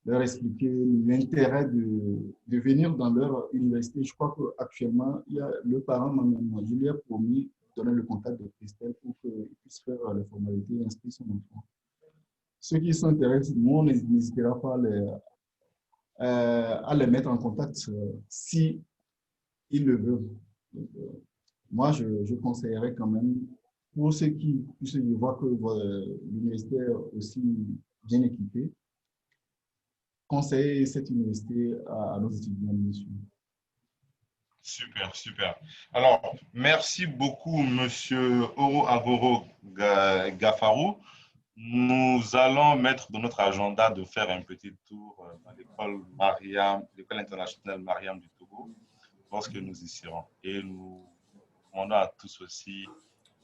leur expliquer l'intérêt de venir dans leur université. Je crois qu'actuellement, le parent, je lui ai promis de donner le contact de Christelle pour qu'il puisse faire les formalités et inscrire son enfant. Ceux qui sont intéressés, nous, n'hésitera pas à les mettre en contact si ils le veulent. Donc, moi, je conseillerais quand même, pour ceux qui voient que l'université est aussi bien équipée, conseiller cette université à nos étudiants, monsieur. Super, super. Alors, merci beaucoup, monsieur Oro Agoro Gafarou. Nous allons mettre dans notre agenda de faire un petit tour dans l'école internationale Mariam du Togo, lorsque nous y serons. Et nous demandons à tous aussi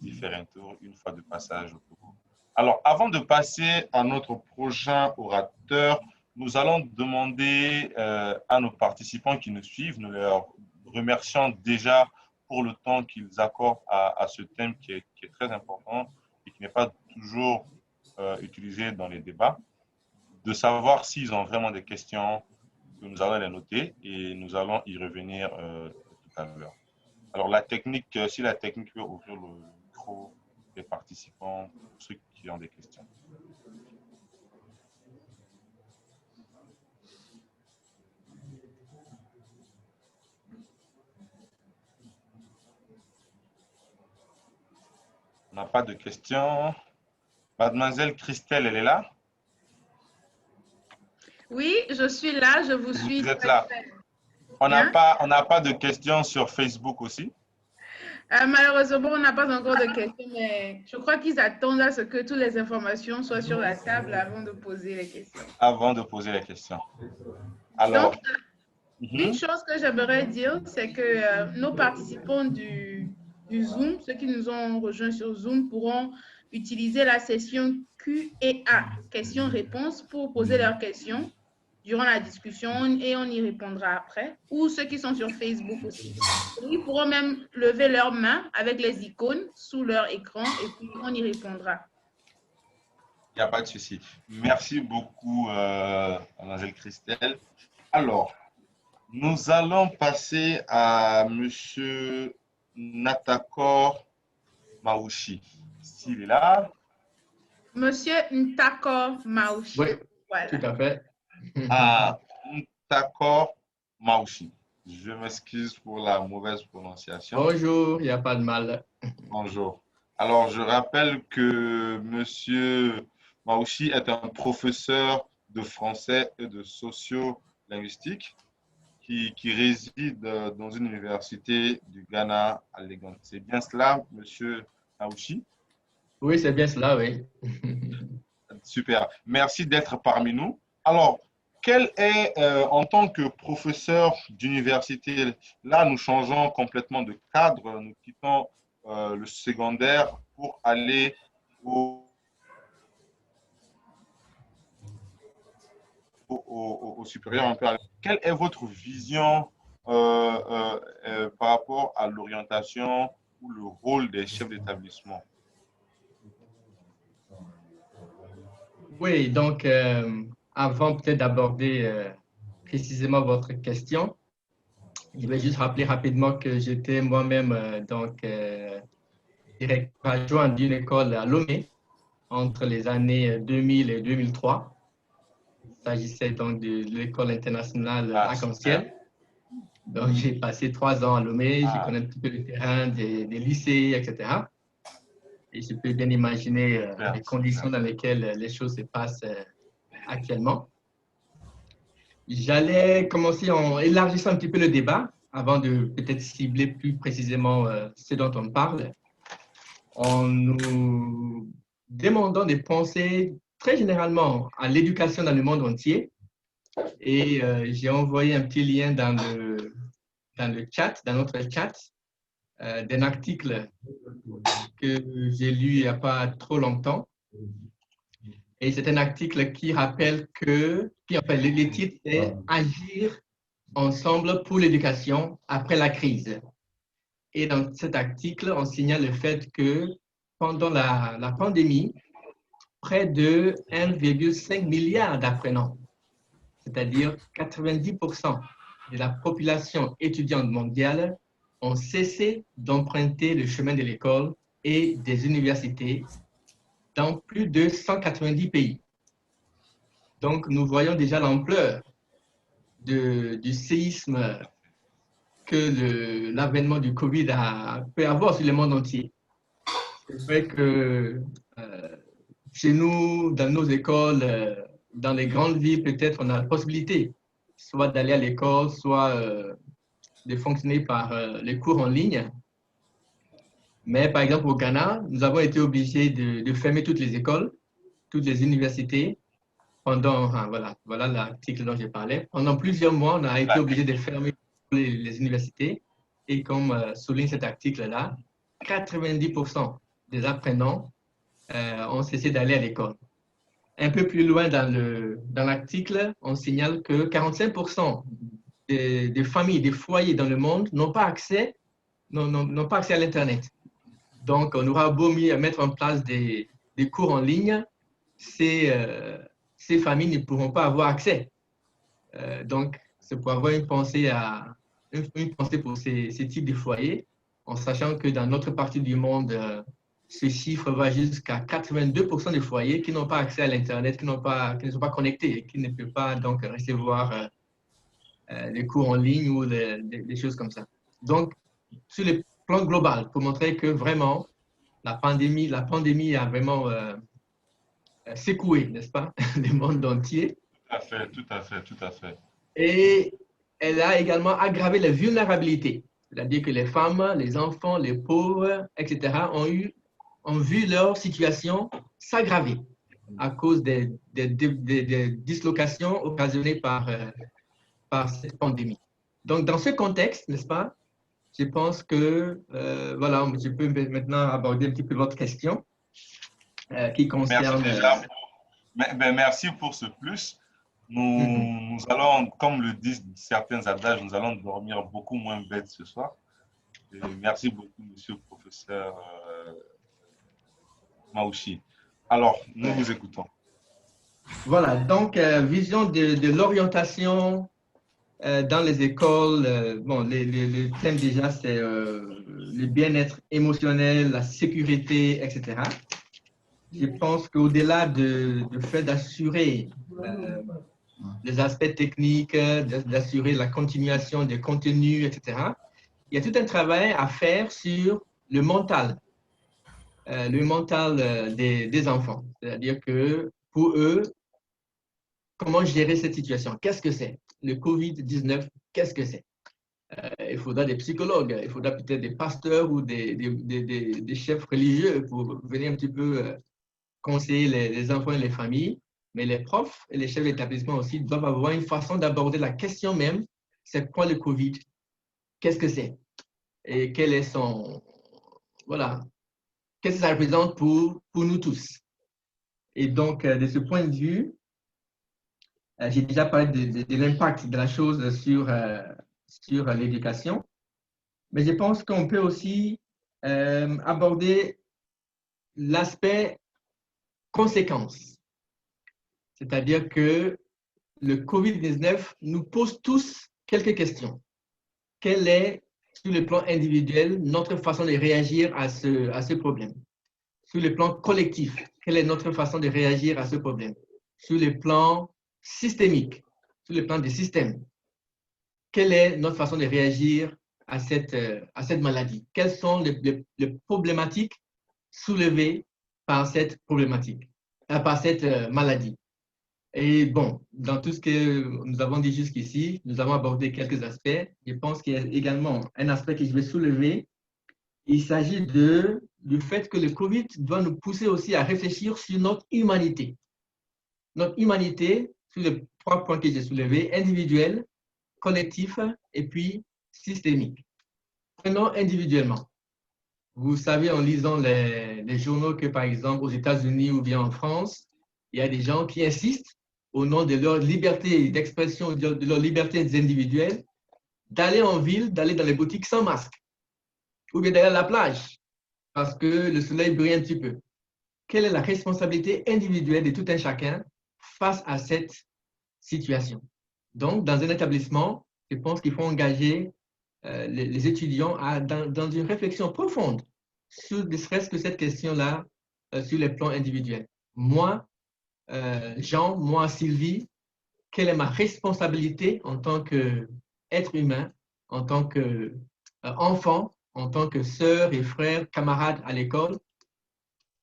d'y faire un tour une fois de passage au Togo. Alors, avant de passer à notre prochain orateur, nous allons demander à nos participants qui nous suivent, nous leur remercions déjà pour le temps qu'ils accordent à ce thème qui est très important et qui n'est pas toujours utilisé dans les débats, de savoir s'ils ont vraiment des questions, que nous allons les noter et nous allons y revenir tout à l'heure. Alors, si la technique peut ouvrir le micro des participants, pour ceux qui ont des questions. On n'a pas de questions. Mademoiselle Christelle, elle est là? Oui, je suis là, je vous suis. Vous êtes là. On n'a pas de questions sur Facebook aussi? Malheureusement, on n'a pas encore de questions, mais je crois qu'ils attendent à ce que toutes les informations soient sur la table avant de poser les questions. Avant de poser les questions. Alors, donc, une chose que j'aimerais dire, c'est que nos participants du Zoom, ceux qui nous ont rejoints sur Zoom, pourront utiliser la session Q&A, questions-réponses, pour poser leurs questions. durant la discussion et on y répondra après. Ou ceux qui sont sur Facebook aussi. Ils pourront même lever leurs mains avec les icônes sous leur écran et puis on y répondra. Il n'y a pas de souci. Merci beaucoup, Mademoiselle Christelle. Alors, nous allons passer à Monsieur Natakor Maouchi. S'il est là. Monsieur Ntakor Maouchi. Oui, voilà. Tout à fait. Ah, Ntakor Maouchi. Je m'excuse pour la mauvaise prononciation. Bonjour, il n'y a pas de mal. Bonjour. Alors, je rappelle que Monsieur Maouchi est un professeur de français et de socio-linguistique qui réside dans une université du Ghana à Lagos. C'est bien cela, Monsieur Maouchi? Oui, c'est bien cela, oui. Super. Merci d'être parmi nous. Alors, quel est, en tant que professeur d'université, là, nous changeons complètement de cadre, nous quittons le secondaire pour aller au supérieur un peu. Quelle est votre vision par rapport à l'orientation ou le rôle des chefs d'établissement? Oui, donc, avant peut-être d'aborder précisément votre question, je vais juste rappeler rapidement que j'étais moi-même directeur adjoint d'une école à Lomé entre les années 2000 et 2003. Il s'agissait donc de l'école internationale Arc-en-Ciel. Donc, j'ai passé 3 ans à Lomé, je connais un petit peu le terrain des lycées, etc. Et je peux bien imaginer les conditions dans lesquelles les choses se passent actuellement. J'allais commencer en élargissant un petit peu le débat avant de peut-être cibler plus précisément ce dont on parle, en nous demandant de penser très généralement à l'éducation dans le monde entier. Et j'ai envoyé un petit lien dans le chat, dans notre chat, d'un article que j'ai lu il n'y a pas trop longtemps. Et c'est un article qui rappelle le titre est « Agir ensemble pour l'éducation après la crise ». Et dans cet article, on signale le fait que pendant la pandémie, près de 1,5 milliard d'apprenants, c'est-à-dire 90% de la population étudiante mondiale, ont cessé d'emprunter le chemin de l'école et des universités dans plus de 190 pays. Donc, nous voyons déjà l'ampleur du séisme que l'avènement du Covid peut avoir sur le monde entier. C'est vrai que chez nous, dans nos écoles, dans les grandes villes, peut-être on a la possibilité soit d'aller à l'école, soit de fonctionner par les cours en ligne. Mais par exemple, au Ghana, nous avons été obligés de fermer toutes les écoles, toutes les universités, pendant, voilà l'article dont j'ai parlé. Pendant plusieurs mois, on a été obligé de fermer les universités. Et comme souligne cet article-là, 90% des apprenants ont cessé d'aller à l'école. Un peu plus loin dans l'article, on signale que 45% des familles, des foyers dans le monde n'ont pas accès à l'Internet. Donc, on aura beau mettre en place des cours en ligne, ces familles ne pourront pas avoir accès. Donc, c'est pour avoir une pensée pour ces types de foyers, en sachant que dans notre partie du monde, ce chiffre va jusqu'à 82% des foyers qui n'ont pas accès à l'Internet, qui ne sont pas connectés, qui ne peuvent pas donc recevoir des cours en ligne ou des choses comme ça. Donc, sur le plan global, pour montrer que vraiment, la pandémie a vraiment secoué, n'est-ce pas, le monde entier. Tout à fait. Et elle a également aggravé la vulnérabilité, c'est-à-dire que les femmes, les enfants, les pauvres, etc., ont vu leur situation s'aggraver à cause des dislocations occasionnées par cette pandémie. Donc, dans ce contexte, n'est-ce pas, je pense que, voilà, je peux maintenant aborder un petit peu votre question qui concerne… Merci pour ce plus. Nous allons, comme le disent certains adages, nous allons dormir beaucoup moins bête ce soir. Et merci beaucoup, monsieur le professeur Maouchi. Alors, nous vous écoutons. Voilà, donc vision de l'orientation dans les écoles. Bon, le thème déjà, c'est le bien-être émotionnel, la sécurité, etc. Je pense qu'au-delà du fait d'assurer les aspects techniques, d'assurer la continuation des contenus, etc., il y a tout un travail à faire sur le mental des enfants. C'est-à-dire que pour eux, comment gérer cette situation? Qu'est-ce que c'est? Le COVID-19, qu'est-ce que c'est? Il faudra des psychologues, il faudra peut-être des pasteurs ou des chefs religieux pour venir un petit peu conseiller les enfants et les familles. Mais les profs et les chefs d'établissement aussi doivent avoir une façon d'aborder la question même, c'est quoi le COVID? Qu'est-ce que c'est? Et quel est son... Voilà. Qu'est-ce que ça représente pour nous tous? Et donc, de ce point de vue, j'ai déjà parlé de l'impact de la chose sur l'éducation, mais je pense qu'on peut aussi aborder l'aspect conséquences. C'est-à-dire que le COVID-19 nous pose tous quelques questions. Quelle est, sur le plan individuel, notre façon de réagir à ce problème? Sur le plan collectif, quelle est notre façon de réagir à ce problème? Sur le plan systémique, sur le plan des systèmes, quelle est notre façon de réagir à cette maladie? Quelles sont les problématiques soulevées par cette problématique, par cette maladie? Et bon, dans tout ce que nous avons dit jusqu'ici, nous avons abordé quelques aspects. Je pense qu'il y a également un aspect que je vais soulever. Il s'agit du fait que le COVID doit nous pousser aussi à réfléchir sur notre humanité. Notre humanité, sur les 3 points que j'ai soulevés, individuel, collectif et puis systémique. Prenons individuellement. Vous savez, en lisant les journaux, que par exemple aux États-Unis ou bien en France, il y a des gens qui insistent au nom de leur liberté d'expression, de leur liberté individuelle, d'aller en ville, d'aller dans les boutiques sans masque, ou bien d'aller à la plage, parce que le soleil brille un petit peu. Quelle est la responsabilité individuelle de tout un chacun face à cette situation? Donc, dans un établissement, je pense qu'il faut engager les étudiants dans une réflexion profonde sur ne serait-ce que cette question-là sur les plans individuels. Moi, Jean, moi, Sylvie, quelle est ma responsabilité en tant qu'être humain, en tant qu'enfant, en tant que sœur et frère, camarade à l'école?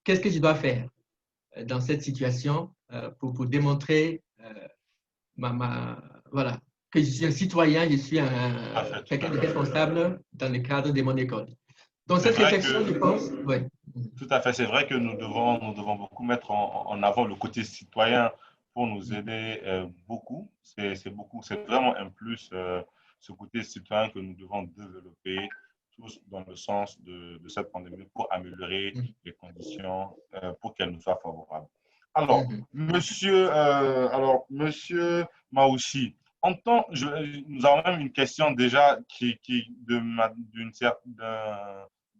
Qu'est-ce que je dois faire dans cette situation pour démontrer voilà, que je suis un citoyen, je suis quelqu'un de responsable dans le cadre de mon école. Donc, cette réflexion, je pense, oui. Tout à fait, c'est vrai que nous devons beaucoup mettre en avant le côté citoyen pour nous aider beaucoup. C'est vraiment un plus, ce côté citoyen que nous devons développer tous dans le sens de cette pandémie pour améliorer les conditions pour qu'elle nous soit favorable. Alors, monsieur Maouchi, nous avons même une question déjà de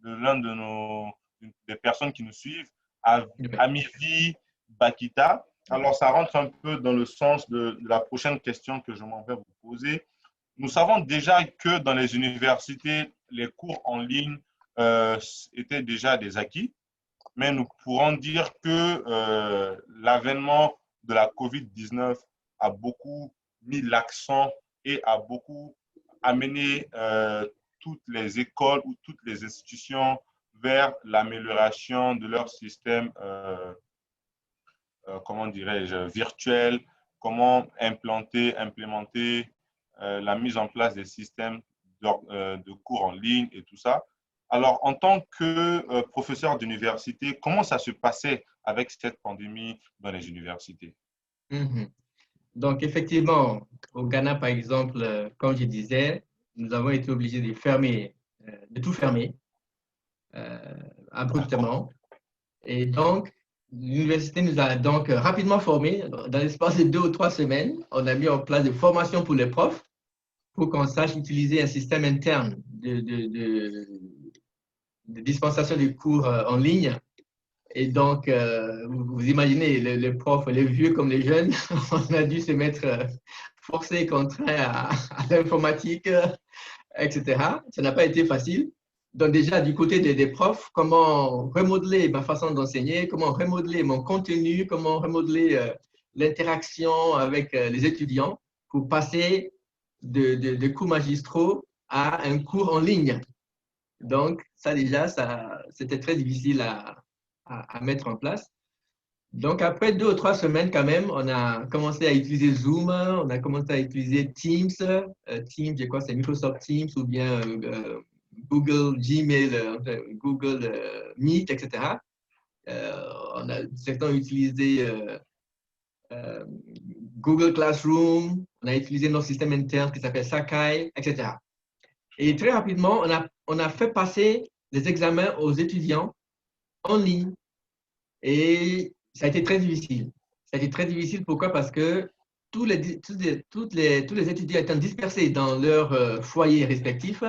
l'un des personnes qui nous suivent, Amifi Bakita. Alors, ça rentre un peu dans le sens de la prochaine question que je m'en vais vous poser. Nous savons déjà que dans les universités, les cours en ligne étaient déjà des acquis, mais nous pourrons dire que l'avènement de la COVID-19 a beaucoup mis l'accent et a beaucoup amené toutes les écoles ou toutes les institutions vers l'amélioration de leur système, comment dirais-je, virtuel, comment implémenter la mise en place des systèmes de cours en ligne et tout ça. Alors, en tant que professeur d'université, comment ça se passait avec cette pandémie dans les universités? Donc, effectivement, au Ghana, par exemple, comme je disais, nous avons été obligés de fermer, de tout fermer abruptement. Et donc, l'université nous a donc rapidement formés. Dans l'espace de 2 ou 3 semaines, on a mis en place des formations pour les profs pour qu'on sache utiliser un système interne de dispensation de cours en ligne. Et donc, vous imaginez, les profs, les vieux comme les jeunes, on a dû se mettre forcés, contraints à l'informatique, etc. Ça n'a pas été facile. Donc déjà, du côté des profs, comment remodeler ma façon d'enseigner, comment remodeler mon contenu, comment remodeler l'interaction avec les étudiants pour passer de cours magistraux à un cours en ligne. Donc, ça déjà, c'était très difficile à mettre en place. Donc, après 2 ou 3 semaines, quand même, on a commencé à utiliser Zoom, on a commencé à utiliser Teams. Teams, je crois que c'est Microsoft Teams ou bien Google Gmail, Google Meet, etc. Certains ont utilisé Google Classroom, on a utilisé notre système interne qui s'appelle Sakai, etc. Et très rapidement, on a fait passer les examens aux étudiants en ligne. Et ça a été très difficile. Ça a été très difficile, pourquoi? Parce que tous les étudiants étant dispersés dans leurs foyers respectifs,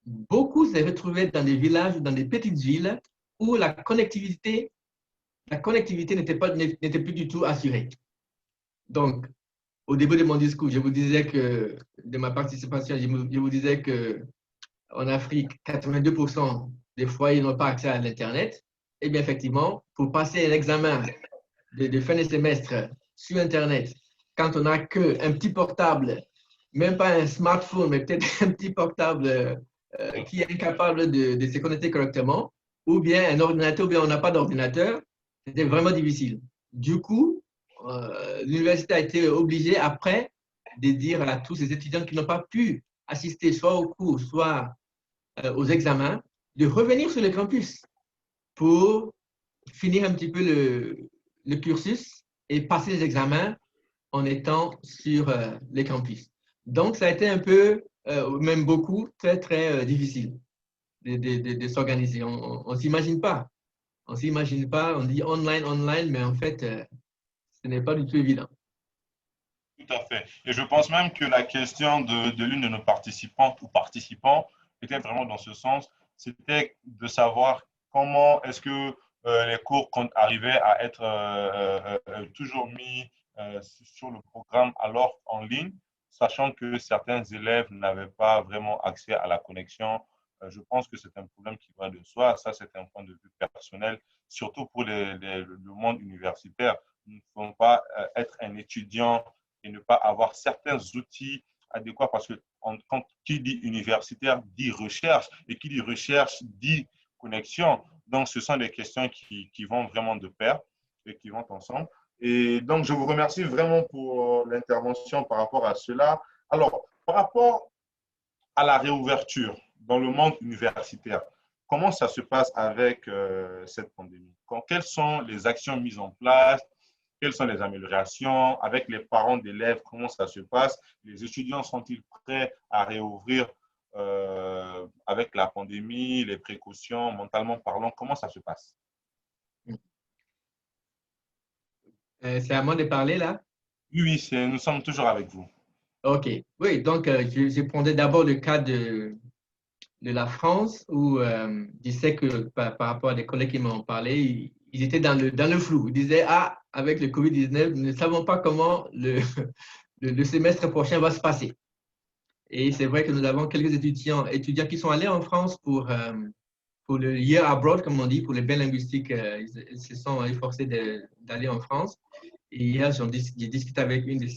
beaucoup se retrouvaient dans des villages ou dans des petites villes où la connectivité n'était plus du tout assurée. Donc, au début de mon discours, je vous disais que, de ma participation, je vous disais qu'en Afrique, 82% des foyers n'ont pas accès à l'Internet. Eh bien, effectivement, pour passer un examen de fin de semestre sur Internet, quand on n'a qu'un petit portable, même pas un smartphone, mais peut-être un petit portable qui est incapable de se connecter correctement, ou bien un ordinateur, ou bien on n'a pas d'ordinateur, c'était vraiment difficile. Du coup, l'université a été obligée après de dire à tous ces étudiants qui n'ont pas pu assister soit aux cours, soit aux examens, de revenir sur le campus pour finir un petit peu le cursus et passer les examens en étant sur les campus. Donc, ça a été un peu, même beaucoup, très, très difficile de s'organiser. On ne s'imagine pas. On ne s'imagine pas, on dit online, online, mais en fait, ce n'est pas du tout évident. Tout à fait. Et je pense même que la question de l'une de nos participantes ou participants était vraiment dans ce sens, c'était de savoir comment est-ce que les cours arrivaient à être toujours mis sur le programme alors en ligne, sachant que certains élèves n'avaient pas vraiment accès à la connexion. Je pense que c'est un problème qui va de soi. Ça, c'est un point de vue personnel, surtout pour le monde universitaire. Nous ne pouvons pas être un étudiant et ne pas avoir certains outils adéquats parce que quand qui dit universitaire dit recherche et qui dit recherche dit connexion. Donc, ce sont des questions qui vont vraiment de pair et qui vont ensemble. Et donc, je vous remercie vraiment pour l'intervention par rapport à cela. Alors, par rapport à la réouverture dans le monde universitaire, comment ça se passe avec cette pandémie? Quelles sont les actions mises en place? Quelles sont les améliorations avec les parents d'élèves? Comment ça se passe? Les étudiants sont-ils prêts à réouvrir avec la pandémie, les précautions, mentalement parlant? Comment ça se passe? C'est à moi de parler là? Oui, nous sommes toujours avec vous. OK. Oui, donc je prendrais d'abord le cas de la France où je sais que par rapport à des collègues qui m'ont parlé, ils étaient dans le flou. Ils disaient, ah, avec le COVID-19, nous ne savons pas comment le semestre prochain va se passer. Et c'est vrai que nous avons quelques étudiants qui sont allés en France pour le year abroad, comme on dit, pour les bains linguistiques. Ils se sont efforcés d'aller en France. Et hier, j'ai discuté avec une de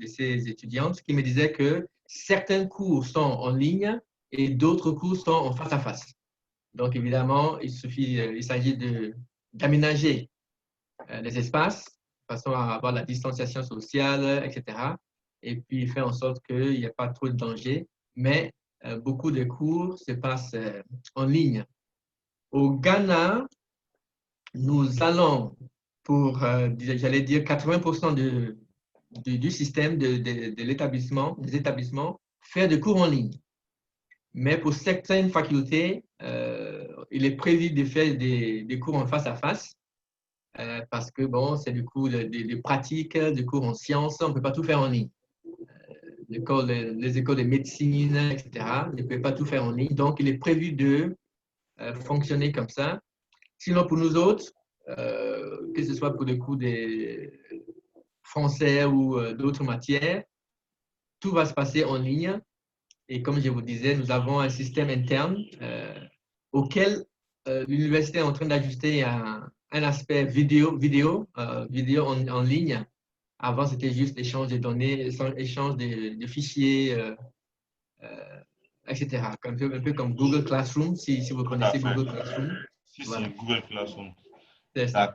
ces étudiantes qui me disait que certains cours sont en ligne et d'autres cours sont en face à face. Donc, évidemment, il s'agit d'aménager les espaces de façon à avoir la distanciation sociale, etc. Et puis faire en sorte qu'il n'y ait pas trop de danger. Mais beaucoup de cours se passent en ligne. Au Ghana, nous allons pour, j'allais dire, 80% du système de l'établissement, des établissements, faire des cours en ligne. Mais pour certaines facultés, il est prévu de faire des cours en face à face. parce que, bon, c'est du coup des pratiques, du cours en sciences, on ne peut pas tout faire en ligne. Les écoles de médecine, etc., ne peuvent pas tout faire en ligne. Donc, il est prévu de fonctionner comme ça. Sinon, pour nous autres, que ce soit pour le cours des français ou d'autres matières, tout va se passer en ligne. Et comme je vous disais, nous avons un système interne auquel l'université est en train d'ajuster un aspect vidéo en ligne. Avant, c'était juste échange de données, échange de fichiers, etc. Un peu comme Google Classroom, si vous connaissez Google Classroom. Si, Voilà. si, Google Classroom. C'est ça.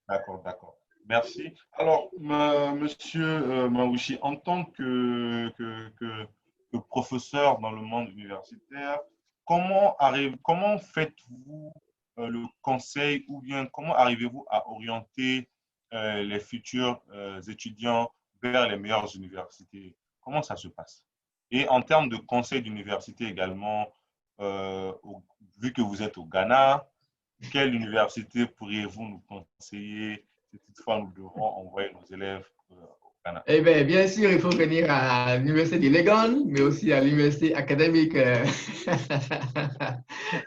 D'accord. Merci. Alors, monsieur Mawushi, en tant que professeur dans le monde universitaire, comment faites-vous le conseil ou bien comment arrivez-vous à orienter les futurs étudiants vers les meilleures universités? Comment ça se passe? Et en termes de conseil d'université également, vu que vous êtes au Ghana, quelle université pourriez-vous nous conseiller si toutefois nous devons envoyer nos élèves au Ghana? Eh bien sûr, il faut venir à l'université de Legon, mais aussi à l'université académique,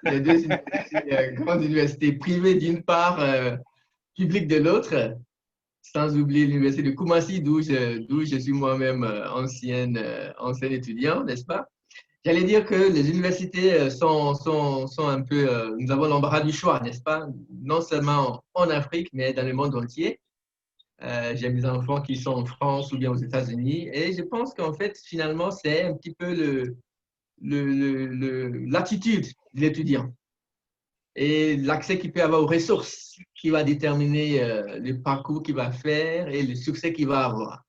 les deux grandes universités privées d'une part, publiques de l'autre, sans oublier l'université de Kumasi, d'où je suis moi-même ancien étudiant, n'est-ce pas? J'allais dire que les universités sont un peu, nous avons l'embarras du choix, n'est-ce pas? Non seulement en Afrique, mais dans le monde entier. J'ai mes enfants qui sont en France ou bien aux États-Unis. Et je pense qu'en fait, finalement, c'est un petit peu l'attitude de l'étudiant et l'accès qu'il peut avoir aux ressources qui va déterminer le parcours qu'il va faire et le succès qu'il va avoir.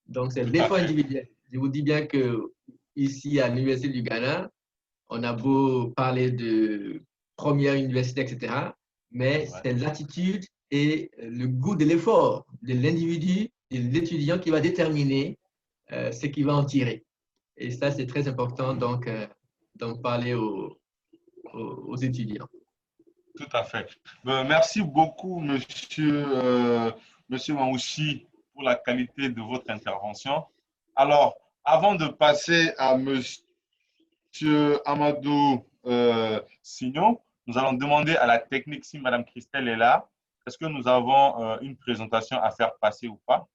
Donc, c'est l'effort individuel. Je vous dis bien que ici, à l'Université du Ghana, on a beau parler de première université, etc., mais c'est l'attitude et le goût de l'effort de l'individu et de l'étudiant qui va déterminer ce qu'il va en tirer. Et ça, c'est très important donc d'en parler aux étudiants. Tout à fait. Merci beaucoup, monsieur Mawushi, pour la qualité de votre intervention. Alors, avant de passer à monsieur Amadou Signon, nous allons demander à la technique si Madame Christelle est là. Est-ce que nous avons une présentation à faire passer ou pas?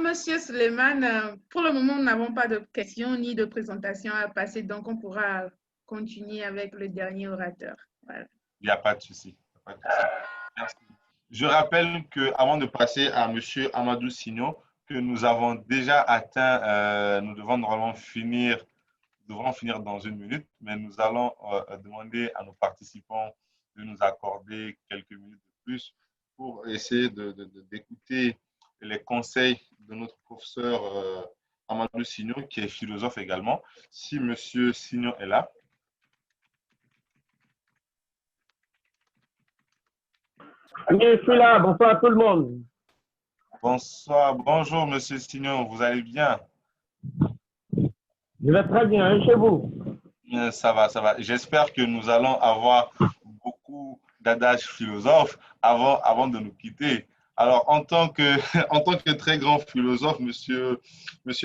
Monsieur Suleiman, pour le moment, nous n'avons pas de questions ni de présentation à passer, donc on pourra continuer avec le dernier orateur. Voilà. Il n'y a pas de souci. Merci. Je rappelle qu'avant de passer à monsieur Amadou Signon, que nous avons déjà atteint, nous devons normalement finir dans une minute, mais nous allons demander à nos participants de nous accorder quelques minutes de plus pour essayer d'écouter les conseils de notre professeur Amadou Signon, qui est philosophe également. Si monsieur Signon est là. Oui, je suis là. Bonsoir à tout le monde. Bonsoir. Bonjour, monsieur Signon. Vous allez bien? Je vais très bien. Et chez vous? Ça va, ça va. J'espère que nous allons avoir beaucoup d'adages philosophes avant de nous quitter. Alors, en tant que très grand philosophe, monsieur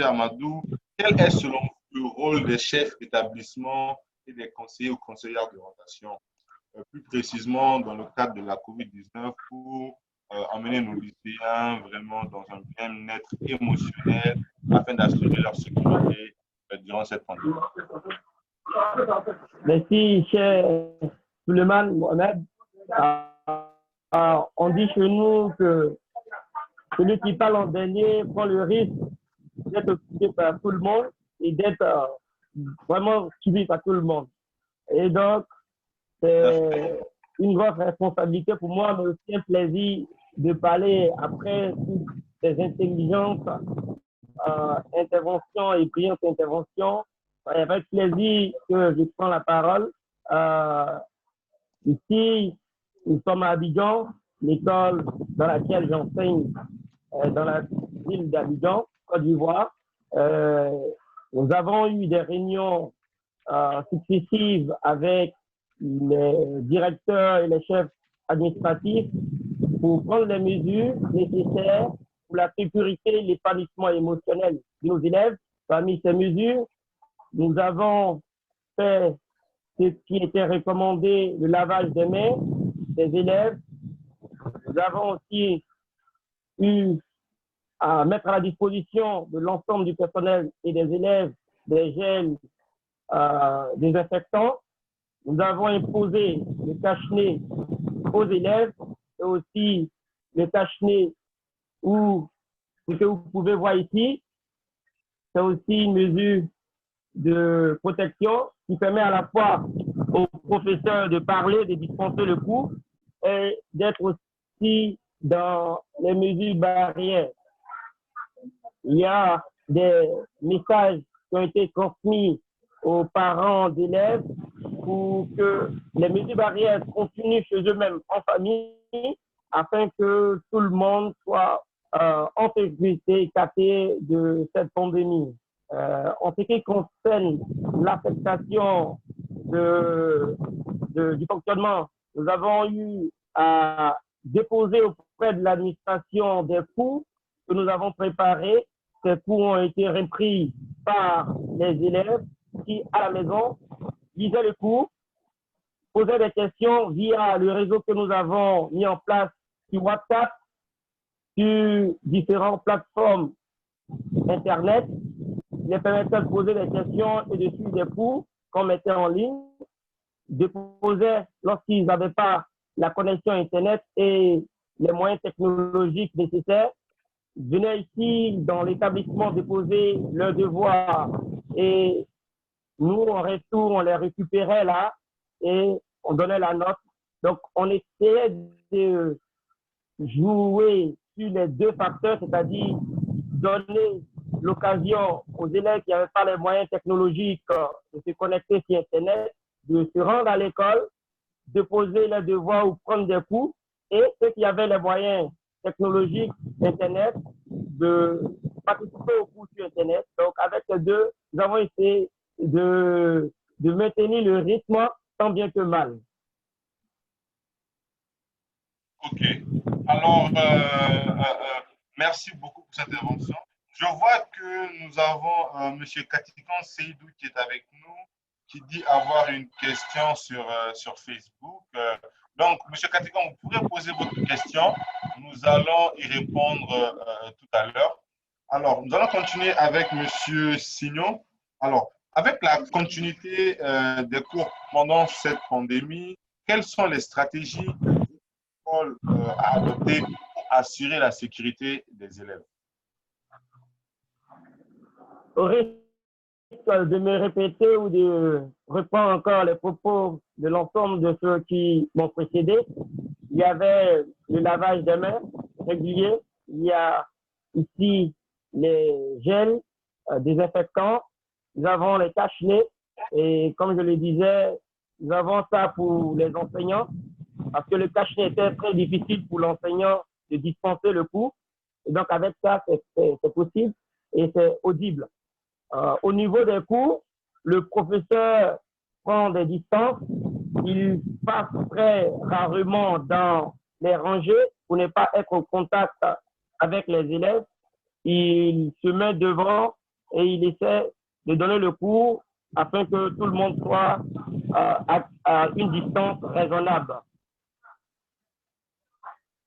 Amadou, quel est selon vous le rôle des chefs d'établissement et des conseillers ou conseillères d'orientation, plus précisément dans le cadre de la COVID-19, pour emmener nos lycéens vraiment dans un bien-être émotionnel afin d'assurer leur sécurité durant cette pandémie? Merci, cher Suleiman Mohamed. On dit chez nous que celui qui parle en dernier prend le risque d'être occupé par tout le monde et d'être vraiment suivi par tout le monde. Et donc, c'est une grosse responsabilité pour moi, mais aussi un plaisir de parler après toutes ces intelligentes interventions et brillantes interventions. C'est avec plaisir que je prends la parole. Ici, nous sommes à Abidjan, l'école dans laquelle j'enseigne dans la ville d'Abidjan, Côte d'Ivoire. Nous avons eu des réunions successives avec les directeurs et les chefs administratifs pour prendre les mesures nécessaires pour la sécurité et l'épanouissement émotionnel de nos élèves. Parmi ces mesures, nous avons fait ce qui était recommandé, le lavage des mains des élèves. Nous avons aussi eu à mettre à la disposition de l'ensemble du personnel et des élèves des gels désinfectants. Nous avons imposé le cache-nez aux élèves et aussi le cache-nez où ce que vous pouvez voir ici, c'est aussi une mesure de protection qui permet à la fois aux professeurs de parler, de dispenser le cours et d'être aussi dans les mesures barrières. Il y a des messages qui ont été transmis aux parents d'élèves pour que les mesures barrières continuent chez eux-mêmes en famille afin que tout le monde soit en sécurité écarté de cette pandémie. En ce qui concerne l'affectation du fonctionnement, nous avons eu à déposer auprès de l'administration des cours que nous avons préparés. Ces cours ont été repris par les élèves qui, à la maison, lisaient le cours, posaient des questions via le réseau que nous avons mis en place sur WhatsApp, sur différentes plateformes Internet, les permettant de poser des questions et de suivre des cours qu'on mettait en ligne, déposaient lorsqu'ils n'avaient pas la connexion Internet et les moyens technologiques nécessaires, venaient ici dans l'établissement déposer leurs devoirs et nous, en retour, on les récupérait là et on donnait la note. Donc, on essayait de jouer sur les deux facteurs, c'est-à-dire donner l'occasion aux élèves qui n'avaient pas les moyens technologiques de se connecter sur Internet, de se rendre à l'école, de poser leurs devoirs ou prendre des cours, et ceux qui avaient les moyens technologiques d'Internet, de participer aux cours sur Internet. Donc, avec les deux, nous avons essayé de maintenir le rythme tant bien que mal. OK. Alors, merci beaucoup pour cette intervention. Je vois que nous avons M. Katikan Seydou qui est avec nous, qui dit avoir une question sur Facebook. Donc, M. Katikan, vous pourrez poser votre question. Nous allons y répondre tout à l'heure. Alors, nous allons continuer avec M. Signon. Alors, avec la continuité des cours pendant cette pandémie, quelles sont les stratégies à adopter pour assurer la sécurité des élèves? Au risque de me répéter ou de reprendre encore les propos de l'ensemble de ceux qui m'ont précédé, il y avait le lavage des mains régulier, il y a ici les gels désinfectants, nous avons les cache-nez et comme je le disais, nous avons ça pour les enseignants parce que le cache-nez était très difficile pour l'enseignant de dispenser le cours. Et donc avec ça, c'est possible et c'est audible. Au niveau des cours, le professeur prend des distances, il passe très rarement dans les rangées pour ne pas être en contact avec les élèves. Il se met devant et il essaie de donner le cours afin que tout le monde soit à une distance raisonnable.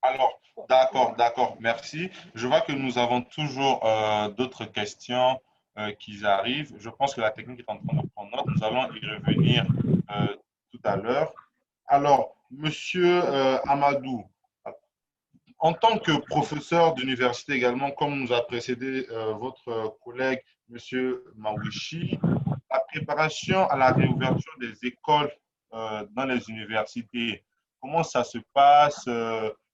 Alors, d'accord, merci. Je vois que nous avons toujours d'autres questions qui arrivent. Je pense que la technique est en train de prendre note. Nous allons y revenir tout à l'heure. Alors, Monsieur Amadou, en tant que professeur d'université également, comme nous a précédé votre collègue, Monsieur Mawishi, la préparation à la réouverture des écoles dans les universités, comment ça se passe?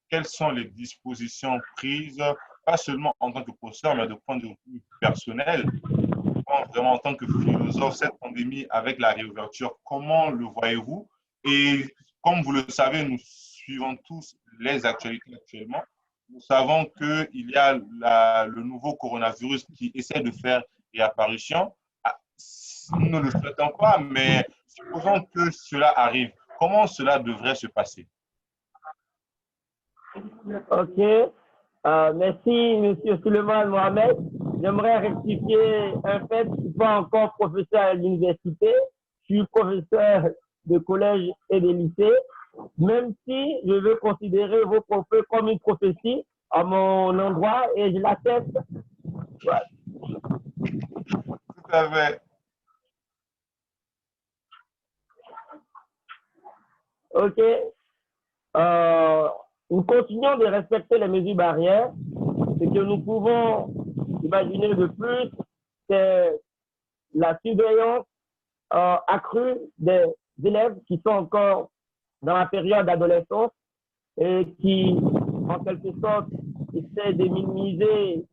Quelles sont les dispositions prises, pas seulement en tant que professeur, mais de point de vue personnel, vraiment en tant que philosophe, cette pandémie avec la réouverture, comment le voyez-vous? Et comme vous le savez, nous suivons tous les actualités actuellement. Nous savons qu'il y a le nouveau coronavirus qui essaie de faire réapparition. Nous ne le souhaitons pas, mais supposons que cela arrive. Comment cela devrait se passer? OK. Merci, Monsieur Suleiman Mohamed. J'aimerais rectifier un fait. Je ne suis pas encore professeur à l'université. Je suis professeur de collège et de lycée. Même si je veux considérer vos propos comme une prophétie à mon endroit et je l'accepte. Voilà. Tout à fait. OK. Nous continuons de respecter les mesures barrières. Ce que nous pouvons imaginer de plus, c'est la surveillance accrue des élèves qui sont encore dans la période d'adolescence et qui, en quelque sorte, essaient de minimiser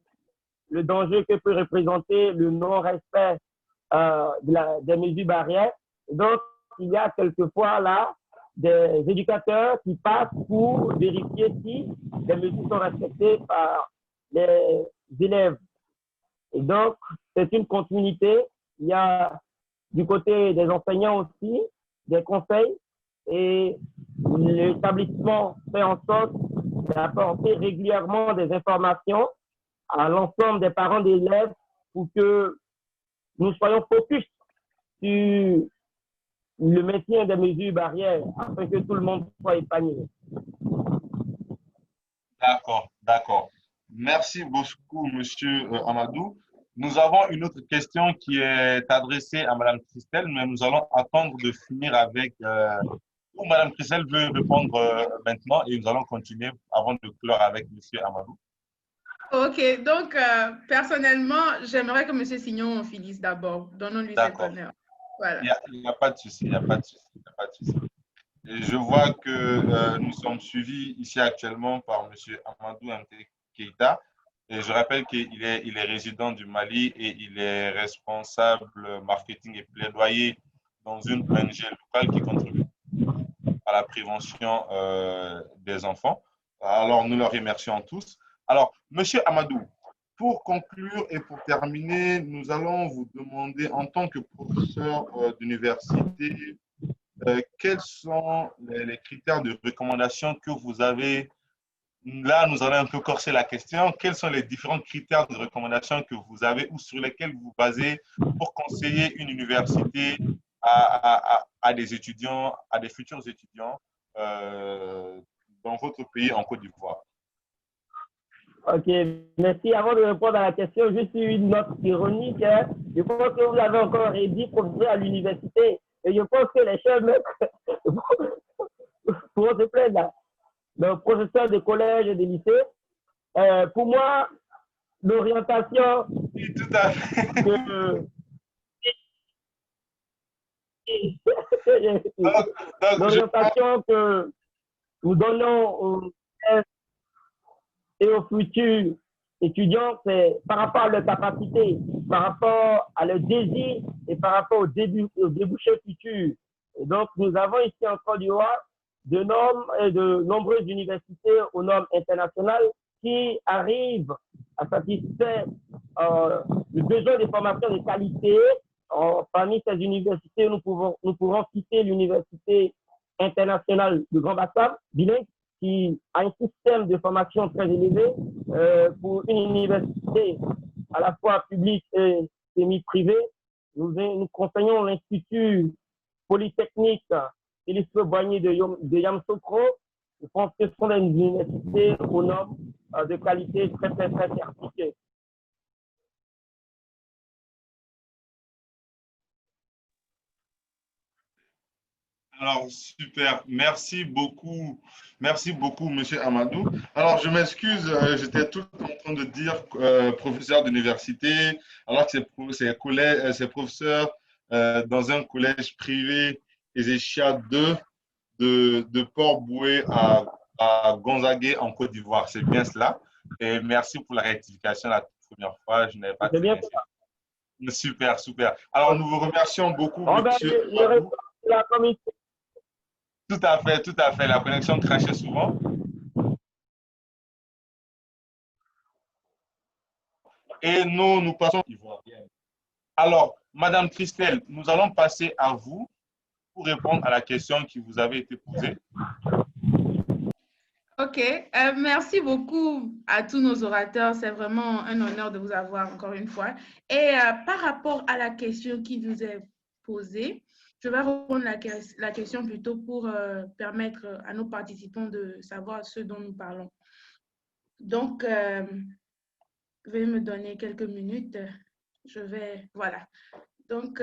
le danger que peut représenter le non-respect des mesures barrières. Donc, il y a quelquefois là des éducateurs qui passent pour vérifier si les mesures sont respectées par les élèves. Et donc, c'est une continuité. Il y a du côté des enseignants aussi des conseils et l'établissement fait en sorte d'apporter régulièrement des informations à l'ensemble des parents d'élèves pour que nous soyons focus sur le maintien des mesures barrières afin que tout le monde soit épargné. D'accord, d'accord. Merci beaucoup, Monsieur Amadou. Nous avons une autre question qui est adressée à Madame Christelle, mais nous allons attendre de finir avec où Madame Christelle veut répondre maintenant et nous allons continuer avant de clore avec Monsieur Amadou. OK, donc personnellement, j'aimerais que Monsieur Signon finisse d'abord. Donnons-lui cet honneur. Voilà. Il n'y a pas de souci, il n'y a pas de souci, il n'y a pas de souci. Et je vois que nous sommes suivis ici actuellement par Monsieur Amadou Keïta. Et je rappelle qu'il est, il est résident du Mali et il est responsable marketing et plaidoyer dans une ONG locale qui contribue à la prévention des enfants. Alors, nous le remercions tous. Alors, Monsieur Amadou, pour conclure et pour terminer, nous allons vous demander, en tant que professeur d'université, quels sont les critères de recommandation que vous avez? Là, nous allons un peu corser la question. Quels sont les différents critères de recommandation que vous avez ou sur lesquels vous vous basez pour conseiller une université à des étudiants, à des futurs étudiants dans votre pays, en Côte d'Ivoire? OK, merci. Avant de répondre à la question, juste une note ironique. Hein. Je pense que vous avez encore dit professeur à l'université. Et je pense que les chefs pour se plaindre, le professeur de collège et de lycée, pour moi, l'orientation Oui, tout à fait. L'orientation que nous donnons aux et aux futurs étudiants, c'est par rapport à leur capacité, par rapport à leur désir et par rapport aux débouchés futurs. Et donc, nous avons ici en Côte d'Ivoire de nombreuses universités aux normes internationales qui arrivent à satisfaire le besoin de formation de qualité. Parmi ces universités, nous pourrons citer l'Université internationale de Grand Bassam, bilingue, qui a un système de formation très élevé pour une université à la fois publique et semi-privée. Nous conseillons l'Institut Polytechnique Félix Boigny de Yamoussoukro. Je pense que ce sont des universités aux normes de qualité très certifiées. Alors, super. Merci beaucoup, Monsieur Amadou. Alors, je m'excuse, j'étais tout en train de dire professeur d'université, alors que c'est professeur dans un collège privé Ezechia 2 de Port-Boué à Gonzague en Côte d'Ivoire. C'est bien cela. Et merci pour la rectification la première fois. Je n'avais pas très bien fait. Super, super. Alors, nous vous remercions beaucoup, Monsieur Amadou. Tout à fait, tout à fait. La connexion crachait souvent. Et nous passons. Alors, Madame Christelle, nous allons passer à vous pour répondre à la question qui vous avait été posée. OK. Merci beaucoup à tous nos orateurs. C'est vraiment un honneur de vous avoir encore une fois. Et par rapport à la question qui nous est posée, je vais répondre la question plutôt pour permettre à nos participants de savoir ce dont nous parlons. Donc, veuillez me donner quelques minutes. Voilà. Donc,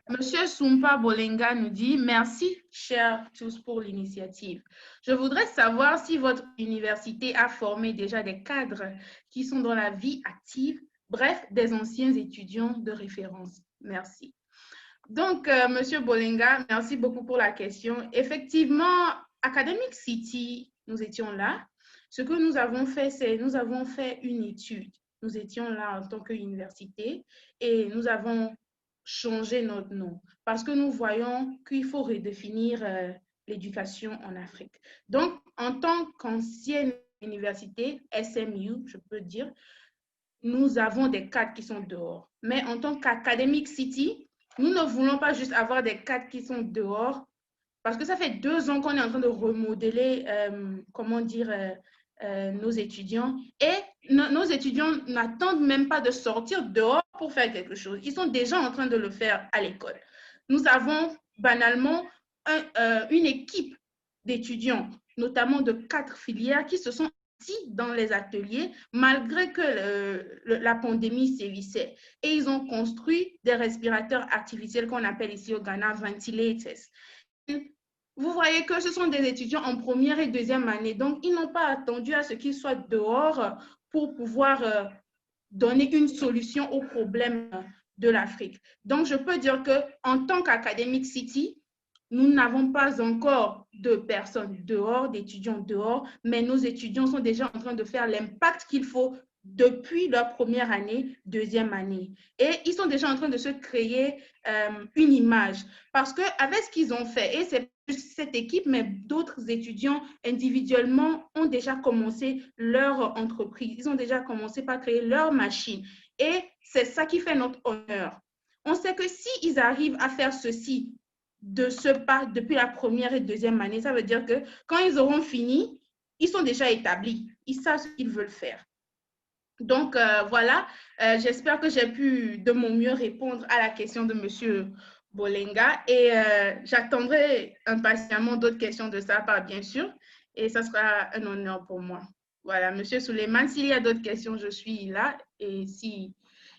Monsieur Sumpa Bolenga nous dit « Merci, chers tous, pour l'initiative. Je voudrais savoir si votre université a formé déjà des cadres qui sont dans la vie active, bref, des anciens étudiants de référence. Merci. » Donc, Monsieur Bolenga, merci beaucoup pour la question. Effectivement, Academic City, nous étions là. Ce que nous avons fait, c'est nous avons fait une étude. Nous étions là en tant qu'université et nous avons changé notre nom parce que nous voyons qu'il faut redéfinir l'éducation en Afrique. Donc, en tant qu'ancienne université, SMU, je peux dire, nous avons des cadres qui sont dehors. Mais en tant qu'Academic City, nous ne voulons pas juste avoir des cadres qui sont dehors parce que ça fait 2 ans qu'on est en train de remodeler, comment dire, nos étudiants. Et nos étudiants n'attendent même pas de sortir dehors pour faire quelque chose. Ils sont déjà en train de le faire à l'école. Nous avons banalement une équipe d'étudiants, notamment de 4 filières, qui se sont assis dans les ateliers malgré que la pandémie sévissait. Et ils ont construit des respirateurs artificiels qu'on appelle ici au Ghana ventilators. Vous voyez que ce sont des étudiants en première et deuxième année, donc ils n'ont pas attendu à ce qu'ils soient dehors pour pouvoir donner une solution aux problèmes de l'Afrique. Donc, je peux dire qu'en tant qu'Academic City, nous n'avons pas encore de personnes dehors, d'étudiants dehors, mais nos étudiants sont déjà en train de faire l'impact qu'il faut depuis leur première année, deuxième année. Et ils sont déjà en train de se créer une image. Parce qu'avec ce qu'ils ont fait, et c'est cette équipe, mais d'autres étudiants individuellement ont déjà commencé leur entreprise. Ils ont déjà commencé par créer leur machine. Et c'est ça qui fait notre honneur. On sait que s'ils arrivent à faire ceci de ce pas depuis la première et deuxième année, ça veut dire que quand ils auront fini, ils sont déjà établis. Ils savent ce qu'ils veulent faire. Donc, voilà, j'espère que j'ai pu de mon mieux répondre à la question de M. Bolenga et j'attendrai impatiemment d'autres questions de sa part, bien sûr, et ça sera un honneur pour moi. Voilà, M. Suleiman, s'il y a d'autres questions, je suis là et s'il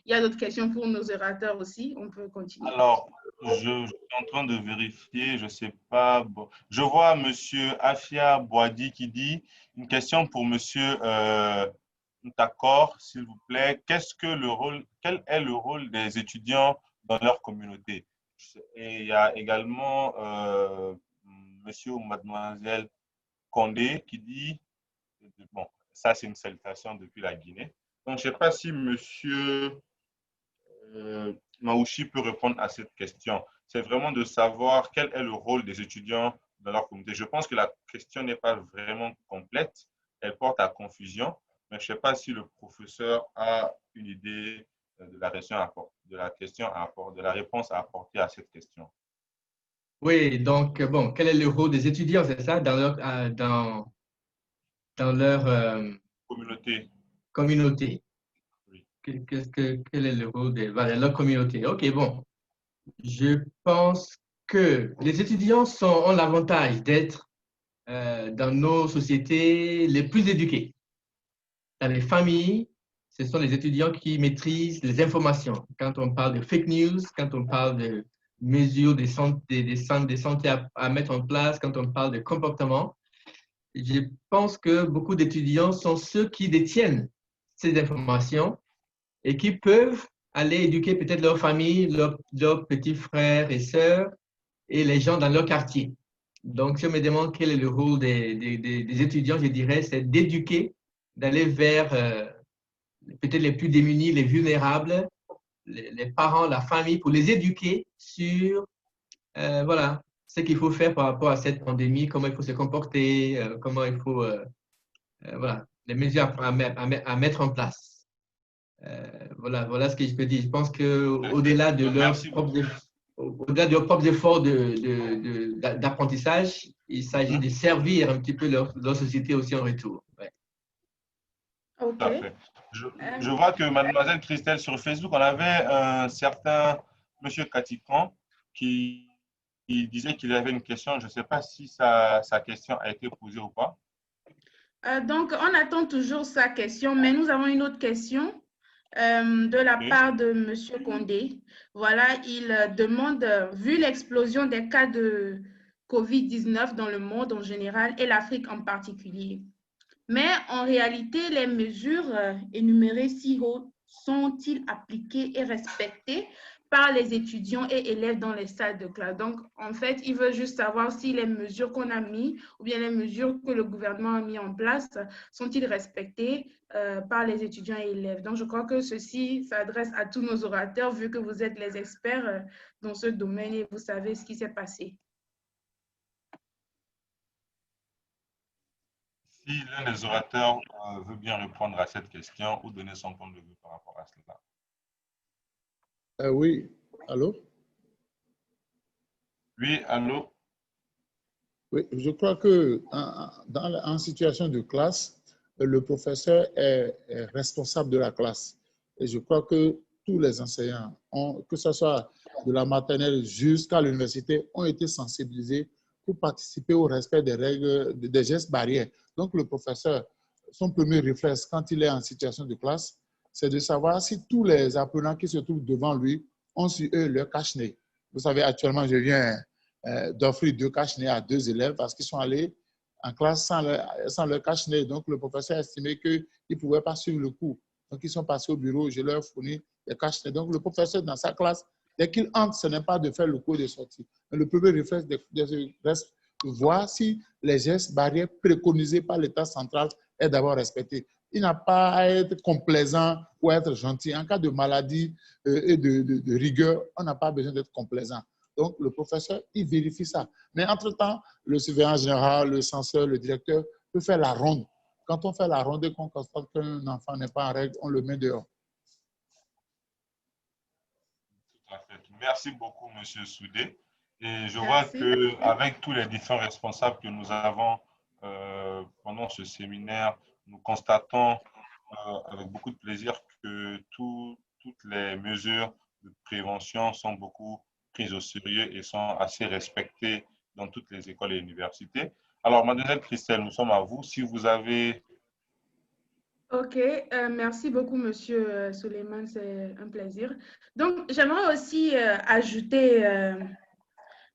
y a d'autres questions pour nos orateurs aussi, on peut continuer. Alors, je suis en train de vérifier, je ne sais pas. Bon, je vois M. Afia Boadi qui dit une question pour M. D'accord, s'il vous plaît. Quel est le rôle des étudiants dans leur communauté? Et il y a également monsieur ou mademoiselle Condé qui dit, bon, ça c'est une salutation depuis la Guinée. Donc, je ne sais pas si monsieur Maouchi peut répondre à cette question. C'est vraiment de savoir quel est le rôle des étudiants dans leur communauté. Je pense que la question n'est pas vraiment complète. Elle porte à confusion. Mais je ne sais pas si le professeur a une idée de la réponse à apporter à cette question. Oui, donc, bon, quel est le rôle des étudiants, c'est ça, dans leur communauté? Oui. Quel est le rôle de leur communauté? OK, bon. Je pense que les étudiants ont l'avantage d'être dans nos sociétés les plus éduqués. Dans les familles, ce sont les étudiants qui maîtrisent les informations. Quand on parle de fake news, quand on parle de mesures de santé à mettre en place, quand on parle de comportement, je pense que beaucoup d'étudiants sont ceux qui détiennent ces informations et qui peuvent aller éduquer peut-être leur famille, leurs petits frères et sœurs et les gens dans leur quartier. Donc, si on me demande quel est le rôle des étudiants, je dirais c'est d'éduquer, d'aller vers peut-être les plus démunis, les vulnérables, les parents, la famille, pour les éduquer sur voilà, ce qu'il faut faire par rapport à cette pandémie, comment il faut se comporter, comment il faut, voilà, les mesures à mettre en place. Voilà ce que je peux dire. Je pense qu'au-delà de leurs propres... au-delà de leurs propres efforts d'apprentissage, il s'agit de servir un petit peu leur société aussi en retour. Ouais. OK. Tout à fait. Je vois que mademoiselle Christelle, sur Facebook, on avait un certain monsieur Katikan qui disait qu'il avait une question. Je ne sais pas si sa question a été posée ou pas. Donc, on attend toujours sa question, mais nous avons une autre question de la part de M. Condé. Voilà, il demande, vu l'explosion des cas de COVID-19 dans le monde en général et l'Afrique en particulier, mais en réalité, les mesures énumérées ci-haut sont-ils appliquées et respectées par les étudiants et élèves dans les salles de classe? Donc, en fait, il veut juste savoir si les mesures qu'on a mises ou bien les mesures que le gouvernement a mises en place sont-ils respectées par les étudiants et élèves. Donc, je crois que ceci s'adresse à tous nos orateurs vu que vous êtes les experts dans ce domaine et vous savez ce qui s'est passé. Si l'un des orateurs veut bien répondre à cette question ou donner son point de vue par rapport à cela. Oui, allô? Oui, allô? Oui, je crois que en situation de classe, le professeur est responsable de la classe. Et je crois que tous les enseignants, que ce soit de la maternelle jusqu'à l'université, ont été sensibilisés pour participer au respect des règles, des gestes barrières. Donc, le professeur, son premier réflexe quand il est en situation de classe, c'est de savoir si tous les apprenants qui se trouvent devant lui ont sur eux leur cache-nez. Vous savez, actuellement, je viens d'offrir 2 cache-nez à 2 élèves parce qu'ils sont allés en classe sans leur cache-nez. Donc, le professeur a estimé qu'ils ne pouvaient pas suivre le cours. Donc, ils sont passés au bureau, je leur fournis les cache-nez. Donc, le professeur, dans sa classe, dès qu'il entre, ce n'est pas de faire le cours de sortie. Mais le premier réflexe reste de voir si les gestes barrières préconisés par l'État central est d'abord respecté. Il n'a pas à être complaisant ou à être gentil. En cas de maladie et de rigueur, on n'a pas besoin d'être complaisant. Donc, le professeur, il vérifie ça. Mais entre-temps, le surveillant général, le censeur, le directeur peut faire la ronde. Quand on fait la ronde et qu'on constate qu'un enfant n'est pas en règle, on le met dehors. Tout à fait. Merci beaucoup, M. Soudé. Et je vois Merci. qu'avec tous les différents responsables que nous avons pendant ce séminaire, nous constatons avec beaucoup de plaisir que toutes les mesures de prévention sont beaucoup prises au sérieux et sont assez respectées dans toutes les écoles et universités. Alors, mademoiselle Christelle, nous sommes à vous. Si vous avez... OK, merci beaucoup, Monsieur Suleiman, c'est un plaisir. Donc, j'aimerais aussi ajouter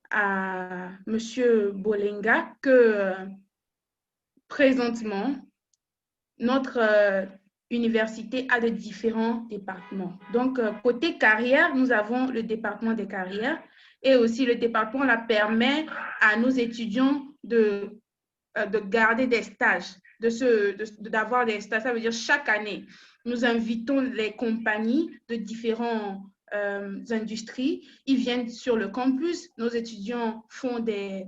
à Monsieur Bolenga que présentement, notre université a de différents départements. Donc, côté carrière, nous avons le département des carrières et aussi le département là, permet à nos étudiants de garder des stages, d'avoir des stages. Ça veut dire chaque année, nous invitons les compagnies de différentes industries. Ils viennent sur le campus. Nos étudiants font des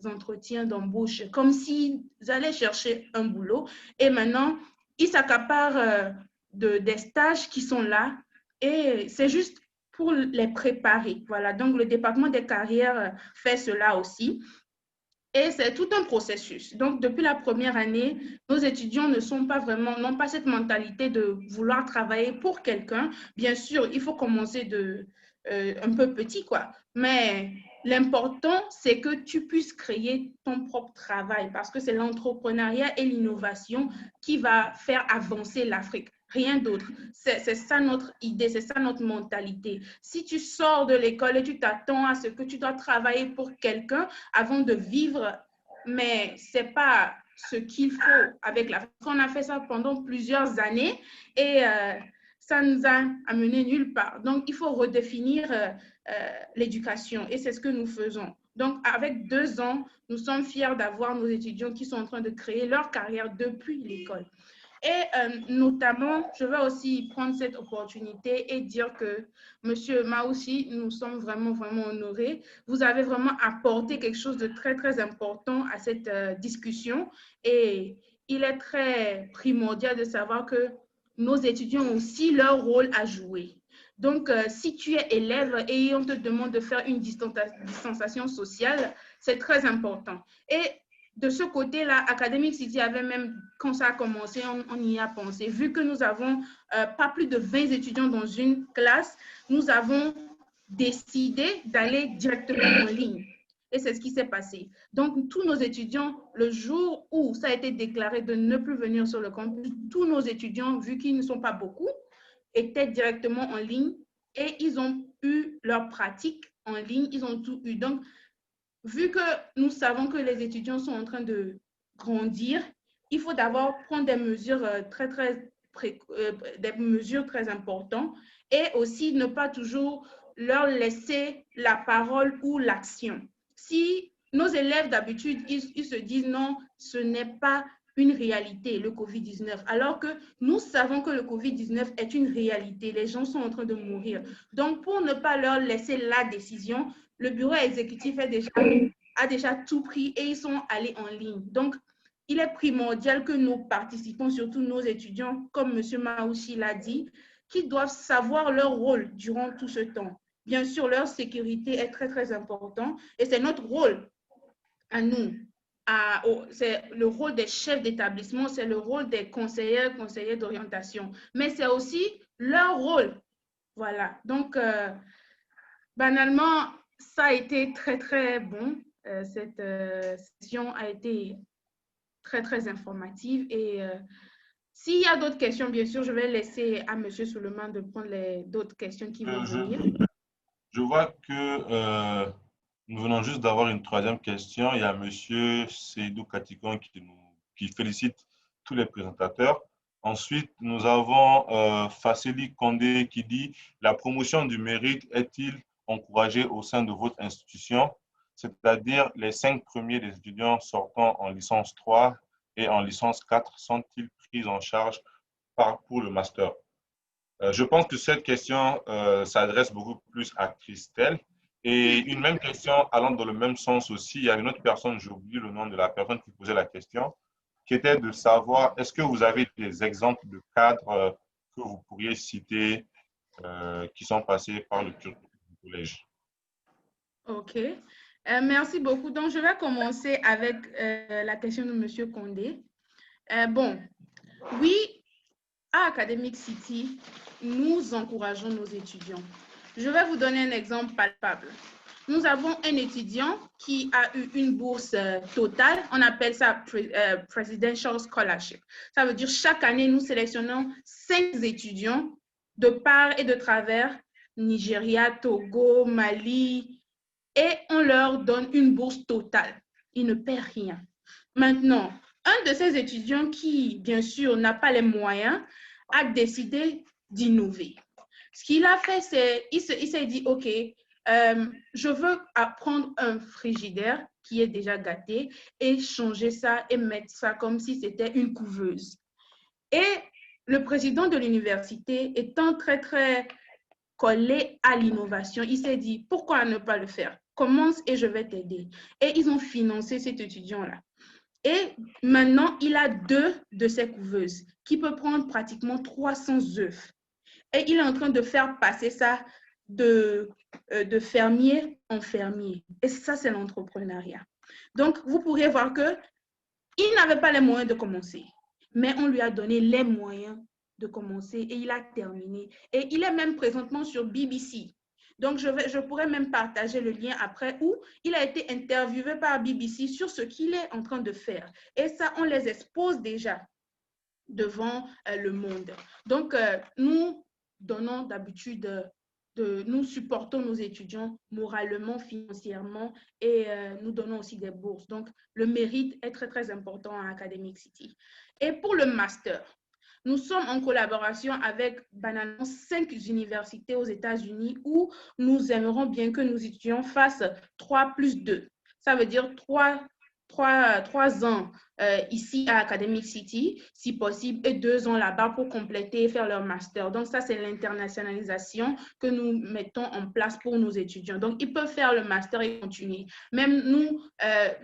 entretiens d'embauche comme s'ils allaient chercher un boulot. Et maintenant, ils s'accaparent des stages qui sont là et c'est juste pour les préparer. Voilà, donc le département des carrières fait cela aussi. Et c'est tout un processus. Donc, depuis la première année, nos étudiants n'ont pas cette mentalité de vouloir travailler pour quelqu'un. Bien sûr, il faut commencer un peu petit, quoi. Mais l'important, c'est que tu puisses créer ton propre travail parce que c'est l'entrepreneuriat et l'innovation qui va faire avancer l'Afrique. Rien d'autre. C'est ça notre idée, c'est ça notre mentalité. Si tu sors de l'école et tu t'attends à ce que tu dois travailler pour quelqu'un avant de vivre, mais ce n'est pas ce qu'il faut avec l'Afrique. On a fait ça pendant plusieurs années et ça nous a amené nulle part. Donc, il faut redéfinir l'éducation et c'est ce que nous faisons. Donc, avec 2 ans, nous sommes fiers d'avoir nos étudiants qui sont en train de créer leur carrière depuis l'école. Et notamment, je vais aussi prendre cette opportunité et dire que, Monsieur Maoussi, nous sommes vraiment, vraiment honorés. Vous avez vraiment apporté quelque chose de très, très important à cette discussion. Et il est très primordial de savoir que nos étudiants ont aussi leur rôle à jouer. Donc, si tu es élève et on te demande de faire une distanciation sociale, c'est très important. Et de ce côté-là, Academic City avait même, quand ça a commencé, on y a pensé. Vu que nous avons pas plus de 20 étudiants dans une classe, nous avons décidé d'aller directement en ligne. Et c'est ce qui s'est passé. Donc, tous nos étudiants, le jour où ça a été déclaré de ne plus venir sur le campus, tous nos étudiants, vu qu'ils ne sont pas beaucoup, étaient directement en ligne et ils ont eu leur pratique en ligne, ils ont tout eu. Donc, vu que nous savons que les étudiants sont en train de grandir, il faut d'abord prendre des mesures des mesures très importantes et aussi ne pas toujours leur laisser la parole ou l'action. Si nos élèves d'habitude, ils se disent non, ce n'est pas une réalité, le COVID-19, alors que nous savons que le COVID-19 est une réalité. Les gens sont en train de mourir. Donc, pour ne pas leur laisser la décision, le bureau exécutif a déjà tout pris et ils sont allés en ligne. Donc, il est primordial que nos participants, surtout nos étudiants, comme M. Maouchi l'a dit, qu'ils doivent savoir leur rôle durant tout ce temps. Bien sûr, leur sécurité est très, très importante et c'est notre rôle à nous. C'est le rôle des chefs d'établissement, c'est le rôle des conseillers d'orientation, mais c'est aussi leur rôle. Voilà. Donc, banalement, ça a été très, très bon. Cette session a été très, très informative. Et s'il y a d'autres questions, bien sûr, je vais laisser à M. Souleymane de prendre d'autres questions qui vont venir. Je vois que nous venons juste d'avoir une troisième question. Il y a M. Seydou Katikon qui félicite tous les présentateurs. Ensuite, nous avons Fasseli Kondé qui dit « La promotion du mérite est-il encouragée au sein de votre institution? C'est-à-dire, les 5 premiers des étudiants sortant en licence 3 et en licence 4 sont-ils pris en charge pour le master ?» Je pense que cette question s'adresse beaucoup plus à Christelle. Et une même question allant dans le même sens aussi, il y a une autre personne, j'ai oublié le nom de la personne qui posait la question, qui était de savoir, est-ce que vous avez des exemples de cadres que vous pourriez citer qui sont passés par le collège? OK. Merci beaucoup. Donc, je vais commencer avec la question de M. Kondé. Bon, oui, à Academic City, nous encourageons nos étudiants. Je vais vous donner un exemple palpable. Nous avons un étudiant qui a eu une bourse totale. On appelle ça Presidential Scholarship. Ça veut dire chaque année, nous sélectionnons 5 étudiants de part et de travers Nigeria, Togo, Mali, et on leur donne une bourse totale. Ils ne paient rien. Maintenant, un de ces étudiants qui, bien sûr, n'a pas les moyens, a décidé d'innover. Ce qu'il a fait, c'est il s'est dit, OK, je veux apprendre un frigidaire qui est déjà gâté et changer ça et mettre ça comme si c'était une couveuse. Et le président de l'université, étant très, très collé à l'innovation, il s'est dit, pourquoi ne pas le faire? Commence et je vais t'aider. Et ils ont financé cet étudiant-là. Et maintenant, il a 2 de ces couveuses qui peuvent prendre pratiquement 300 œufs. Et il est en train de faire passer ça de fermier en fermier. Et ça, c'est l'entrepreneuriat. Donc, vous pourriez voir qu'il n'avait pas les moyens de commencer, mais on lui a donné les moyens de commencer et il a terminé. Et il est même présentement sur BBC. Donc, je pourrais même partager le lien après où il a été interviewé par BBC sur ce qu'il est en train de faire. Et ça, on les expose déjà devant le monde. Donc, nous donnons d'habitude, nous supportons nos étudiants moralement, financièrement et nous donnons aussi des bourses. Donc, le mérite est très, très important à Academic City. Et pour le master, nous sommes en collaboration avec banalement 5 universités aux États-Unis où nous aimerions bien que nos étudiants fassent 3+2. Ça veut dire 3 3 ans ici à Academic City, si possible, et 2 ans là-bas pour compléter et faire leur master. Donc, ça, c'est l'internationalisation que nous mettons en place pour nos étudiants. Donc, ils peuvent faire le master et continuer. Même nous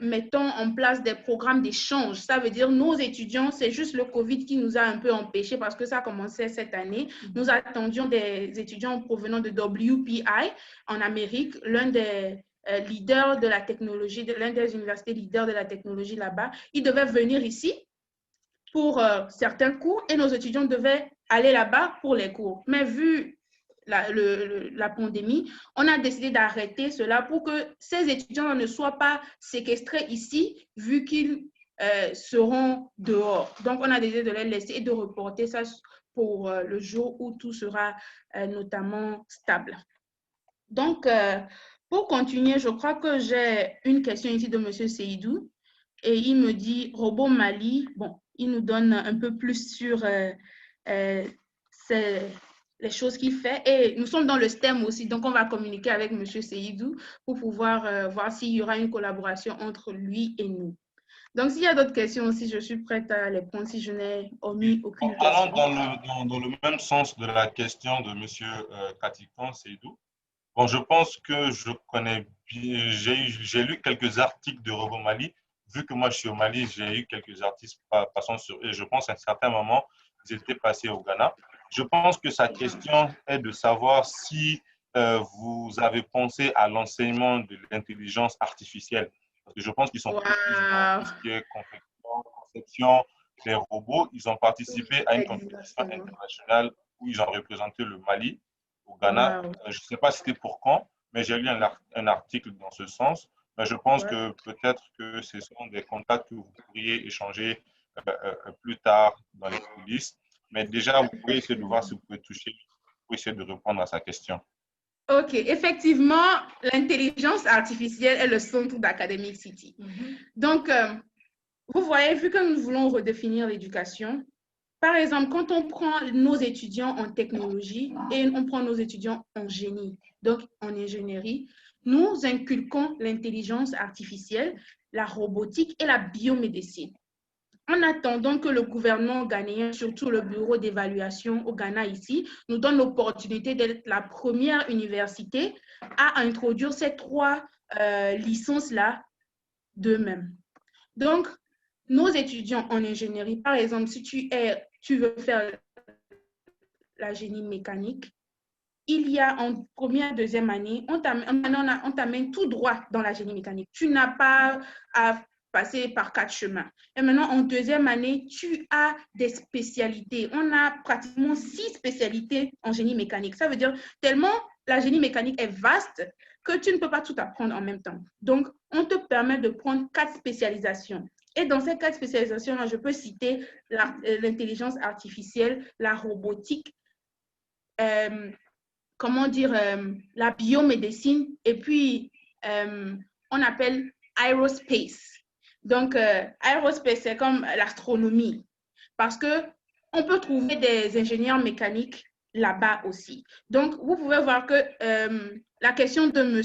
mettons en place des programmes d'échange. Ça veut dire nos étudiants, c'est juste le COVID qui nous a un peu empêchés parce que ça a commencé cette année. Nous attendions des étudiants provenant de WPI en Amérique, l'un des leader de la technologie, l'un des universités leaders de la technologie là-bas. Ils devaient venir ici pour certains cours et nos étudiants devaient aller là-bas pour les cours. Mais vu la pandémie, on a décidé d'arrêter cela pour que ces étudiants ne soient pas séquestrés ici, vu qu'ils seront dehors. Donc, on a décidé de les laisser et de reporter ça pour le jour où tout sera notamment stable. Donc, pour continuer, je crois que j'ai une question ici de M. Seydou et il me dit Robot Mali. Bon, il nous donne un peu plus sur les choses qu'il fait et nous sommes dans le STEM aussi, donc on va communiquer avec M. Seydou pour pouvoir voir s'il y aura une collaboration entre lui et nous. Donc, s'il y a d'autres questions aussi, je suis prête à les prendre si je n'ai omis aucune question. Allons dans le même sens de la question de M. Katikan Seydou. Bon, je pense que je connais bien, j'ai lu quelques articles de Robot Mali. Vu que moi je suis au Mali, j'ai eu quelques articles passant sur eux. Je pense qu'à un certain moment, ils étaient passés au Ghana. Je pense que sa question est de savoir si vous avez pensé à l'enseignement de l'intelligence artificielle. Parce que je pense qu'ils sont plus dans tout ce qui est conception des robots. Ils ont participé à une compétition internationale où ils ont représenté le Mali au Ghana. Je ne sais pas si c'était pour quand, mais j'ai lu un article dans ce sens. Mais je pense que peut-être que ce sont des contacts que vous pourriez échanger plus tard dans les coulisses. Mais déjà, vous pouvez essayer de voir si vous pouvez toucher, pour essayer de répondre à sa question. OK. Effectivement, l'intelligence artificielle est le centre d'Academic City. Donc, vous voyez, vu que nous voulons redéfinir l'éducation, par exemple, quand on prend nos étudiants en technologie et on prend nos étudiants en génie, donc en ingénierie, nous inculquons l'intelligence artificielle, la robotique et la biomédecine. En attendant que le gouvernement ghanéen, surtout le bureau d'évaluation au Ghana ici, nous donne l'opportunité d'être la première université à introduire ces 3 licences-là d'eux-mêmes. Donc, nos étudiants en ingénierie, par exemple, si tu veux faire la génie mécanique, il y a en première, deuxième année, on t'amène tout droit dans la génie mécanique. Tu n'as pas à passer par 4 chemins. Et maintenant, en deuxième année, tu as des spécialités. On a pratiquement 6 spécialités en génie mécanique. Ça veut dire tellement la génie mécanique est vaste que tu ne peux pas tout apprendre en même temps. Donc, on te permet de prendre 4 spécialisations. Et dans ces 4 spécialisations-là, je peux citer l'intelligence artificielle, la robotique, la biomédecine, et puis on appelle aerospace. Donc, aerospace, c'est comme l'astronomie, parce qu'on peut trouver des ingénieurs mécaniques là-bas aussi. Donc, vous pouvez voir que la question de M.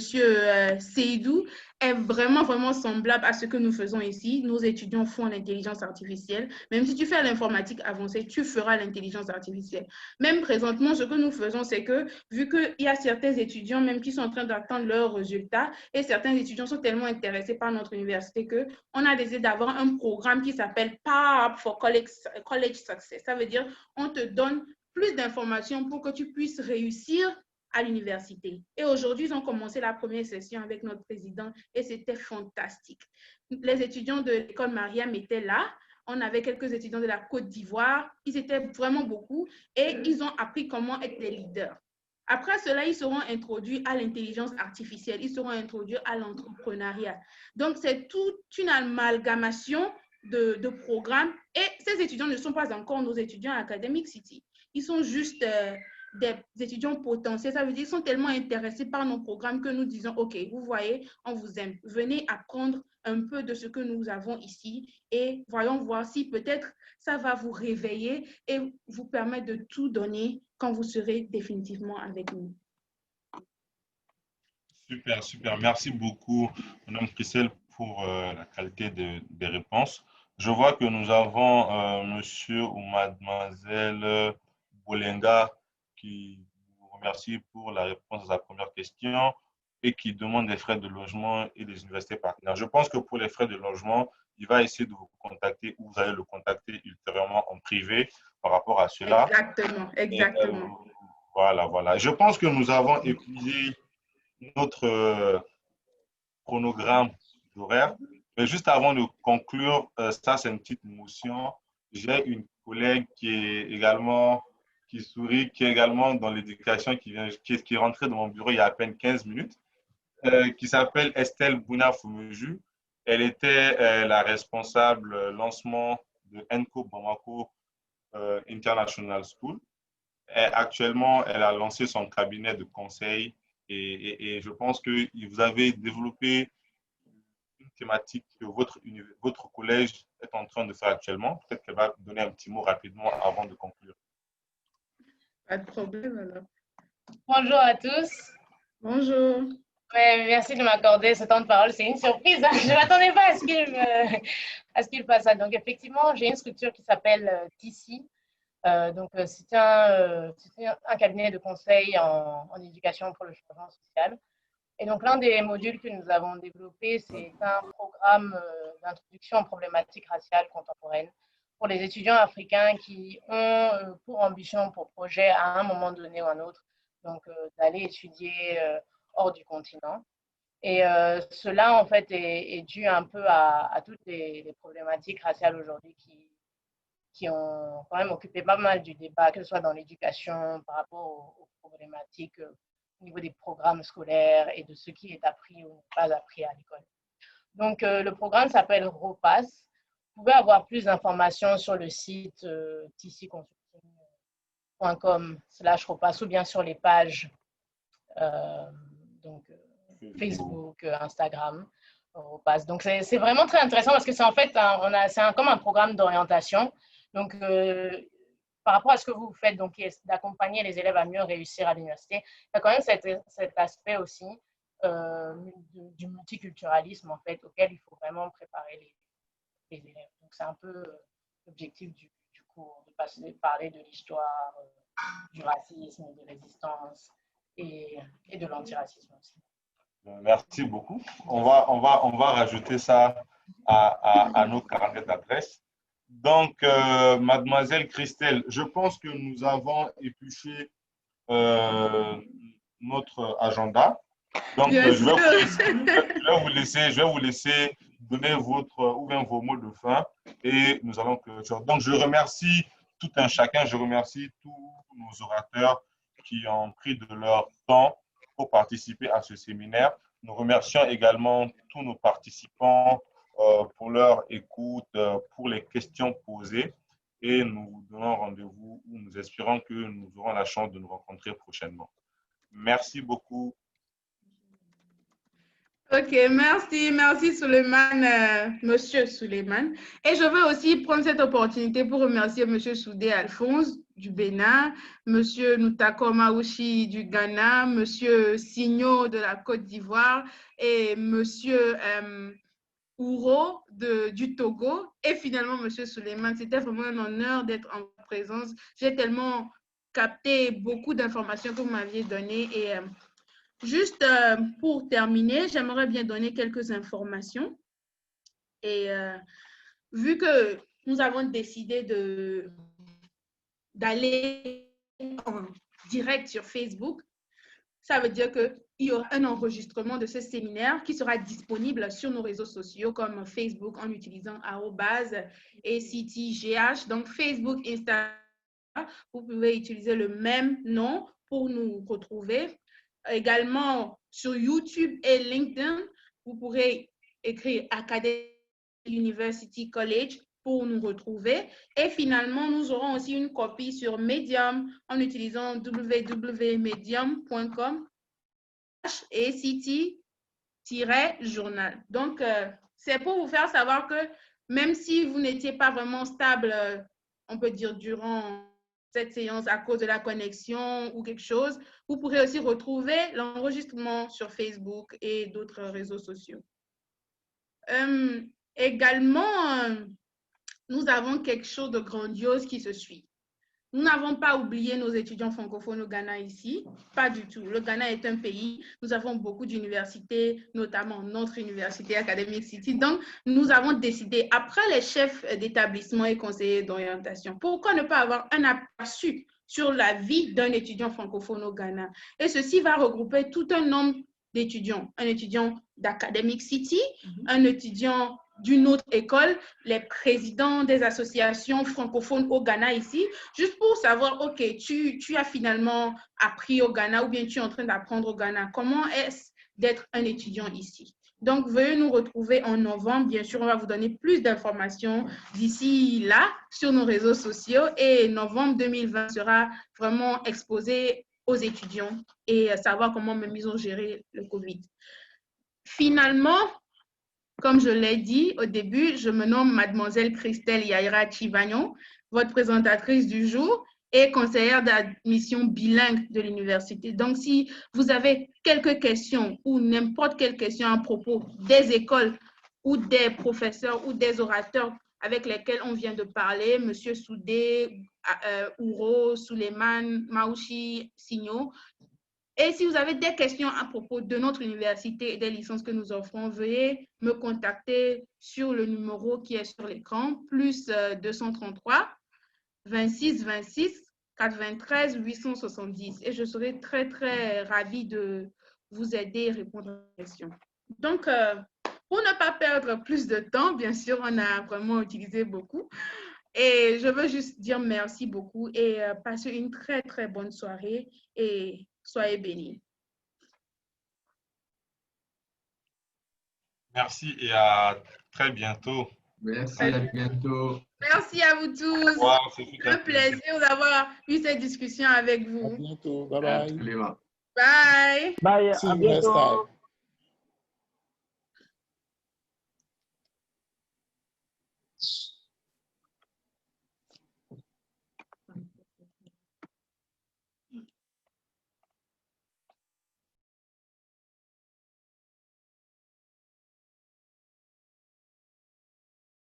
Seydou est vraiment, vraiment semblable à ce que nous faisons ici. Nos étudiants font l'intelligence artificielle. Même si tu fais l'informatique avancée, tu feras l'intelligence artificielle. Même présentement, ce que nous faisons, c'est que, vu qu'il y a certains étudiants même qui sont en train d'attendre leurs résultats, et certains étudiants sont tellement intéressés par notre université qu'on a décidé d'avoir un programme qui s'appelle Power Up for College Success. Ça veut dire on te donne plus d'informations pour que tu puisses réussir à l'université. Et aujourd'hui, ils ont commencé la première session avec notre président et c'était fantastique. Les étudiants de l'école Mariam étaient là. On avait quelques étudiants de la Côte d'Ivoire. Ils étaient vraiment beaucoup et ils ont appris comment être des leaders. Après cela, ils seront introduits à l'intelligence artificielle. Ils seront introduits à l'entrepreneuriat. Donc, c'est toute une amalgamation de programmes. Et ces étudiants ne sont pas encore nos étudiants à Academic City. Ils sont juste des étudiants potentiels. Ça veut dire qu'ils sont tellement intéressés par nos programmes que nous disons, OK, vous voyez, on vous aime. Venez apprendre un peu de ce que nous avons ici et voyons voir si peut-être ça va vous réveiller et vous permettre de tout donner quand vous serez définitivement avec nous. Super, super. Merci beaucoup, Mme Christelle, pour la qualité des réponses. Je vois que nous avons monsieur ou mademoiselle Bolenga qui vous remercie pour la réponse à sa première question et qui demande des frais de logement et des universités partenaires. Je pense que pour les frais de logement, il va essayer de vous contacter ou vous allez le contacter ultérieurement en privé par rapport à cela. Exactement, exactement. Voilà. Je pense que nous avons épuisé notre chronogramme d'horaire. Mais juste avant de conclure, ça c'est une petite motion. J'ai une collègue qui sourit, qui est également dans l'éducation, qui est rentrée dans mon bureau il y a à peine 15 minutes, qui s'appelle Estelle Bouna-Foumeju. Elle était la responsable lancement de ENCO Bamako International School. Actuellement, elle a lancé son cabinet de conseil et je pense que vous avez développé une thématique que votre collège est en train de faire actuellement. Peut-être qu'elle va donner un petit mot rapidement avant de conclure. Pas de problème alors. Bonjour à tous. Bonjour. Ouais, merci de m'accorder ce temps de parole. C'est une surprise. Hein. Je ne m'attendais pas à ce qu'il fasse ça. Donc, effectivement, j'ai une structure qui s'appelle TICI. C'est un cabinet de conseil en éducation pour le changement social. Et donc, l'un des modules que nous avons développé, c'est un programme d'introduction aux problématiques raciales contemporaines pour les étudiants africains qui ont pour ambition, pour projet, à un moment donné ou un autre, d'aller étudier hors du continent. Et cela, en fait, est dû un peu à toutes les problématiques raciales aujourd'hui qui ont quand même occupé pas mal du débat, que ce soit dans l'éducation, par rapport aux problématiques au niveau des programmes scolaires et de ce qui est appris ou pas appris à l'école. Donc, le programme s'appelle ROPAS. Vous pouvez avoir plus d'informations sur le site ticiconsulting.com/ROPAS ou bien sur les pages Facebook, Instagram, ROPAS. Donc, c'est vraiment très intéressant parce que c'est en fait comme un programme d'orientation. Donc, par rapport à ce que vous faites, donc d'accompagner les élèves à mieux réussir à l'université, il y a quand même cet aspect aussi du multiculturalisme en fait, auquel il faut vraiment préparer les élèves. Donc c'est un peu l'objectif du cours, de parler de l'histoire, du racisme, de résistance et de l'antiracisme aussi. Merci beaucoup. On va rajouter ça à nos carnets d'adresses. Donc, mademoiselle Christelle, je pense que nous avons épluché notre agenda. Donc, je vais vous laisser donner vos mots de fin et nous allons clôturer. Donc, je remercie tout un chacun, je remercie tous nos orateurs qui ont pris de leur temps pour participer à ce séminaire. Nous remercions également tous nos participants pour leur écoute, pour les questions posées et nous vous donnons rendez-vous où nous espérons que nous aurons la chance de nous rencontrer prochainement. Merci beaucoup. Ok, merci Suleiman, Monsieur Suleiman. Et je veux aussi prendre cette opportunité pour remercier Monsieur Soudé Alphonse du Bénin, Monsieur Noutako Maouchi du Ghana, Monsieur Signo de la Côte d'Ivoire et Monsieur Ouro du Togo et finalement Monsieur Suleiman. C'était vraiment un honneur d'être en présence. J'ai tellement capté beaucoup d'informations que vous m'aviez données et juste pour terminer, j'aimerais bien donner quelques informations. Et vu que nous avons décidé d'aller en direct sur Facebook, ça veut dire qu'il y aura un enregistrement de ce séminaire qui sera disponible sur nos réseaux sociaux comme Facebook en utilisant @ACTGH. Donc Facebook, Instagram, vous pouvez utiliser le même nom pour nous retrouver. Également, sur YouTube et LinkedIn, vous pourrez écrire Academy University College pour nous retrouver. Et finalement, nous aurons aussi une copie sur Medium en utilisant www.medium.com ACT-journal. Donc, c'est pour vous faire savoir que même si vous n'étiez pas vraiment stable, on peut dire durant cette séance à cause de la connexion ou quelque chose, vous pourrez aussi retrouver l'enregistrement sur Facebook et d'autres réseaux sociaux. Également, nous avons quelque chose de grandiose qui se suit. Nous n'avons pas oublié nos étudiants francophones au Ghana ici, pas du tout. Le Ghana est un pays, nous avons beaucoup d'universités, notamment notre université Academic City. Donc, nous avons décidé, après les chefs d'établissement et conseillers d'orientation, pourquoi ne pas avoir un aperçu sur la vie d'un étudiant francophone au Ghana? Et ceci va regrouper tout un nombre d'étudiants. Un étudiant d'Academic City, un étudiant d'une autre école, les présidents des associations francophones au Ghana ici, juste pour savoir, OK, tu as finalement appris au Ghana ou bien tu es en train d'apprendre au Ghana. Comment est-ce d'être un étudiant ici? Donc, veuillez nous retrouver en novembre. Bien sûr, on va vous donner plus d'informations d'ici là sur nos réseaux sociaux et novembre 2020 sera vraiment exposé aux étudiants et savoir comment même ils ont géré le COVID. Finalement, comme je l'ai dit au début, je me nomme Mademoiselle Christelle Yaira Chivagnon, votre présentatrice du jour et conseillère d'admission bilingue de l'université. Donc, si vous avez quelques questions ou n'importe quelle question à propos des écoles ou des professeurs ou des orateurs avec lesquels on vient de parler, Monsieur Soudé, Ouro, Suleiman, Maouchi, Signo, et si vous avez des questions à propos de notre université et des licences que nous offrons, veuillez me contacter sur le numéro qui est sur l'écran, plus 233 26 26 93 870. Et je serai très, très ravie de vous aider et répondre à vos questions. Donc, pour ne pas perdre plus de temps, bien sûr, on a vraiment utilisé beaucoup. Et je veux juste dire merci beaucoup et passez une très, très bonne soirée et soyez bénis. Merci et à très bientôt. Merci, à bientôt. Merci à vous tous. Wow, c'est un plaisir d'avoir eu cette discussion avec vous. À bientôt. Bye bye. Absolument. Bye. Bye, See à you next bientôt. time.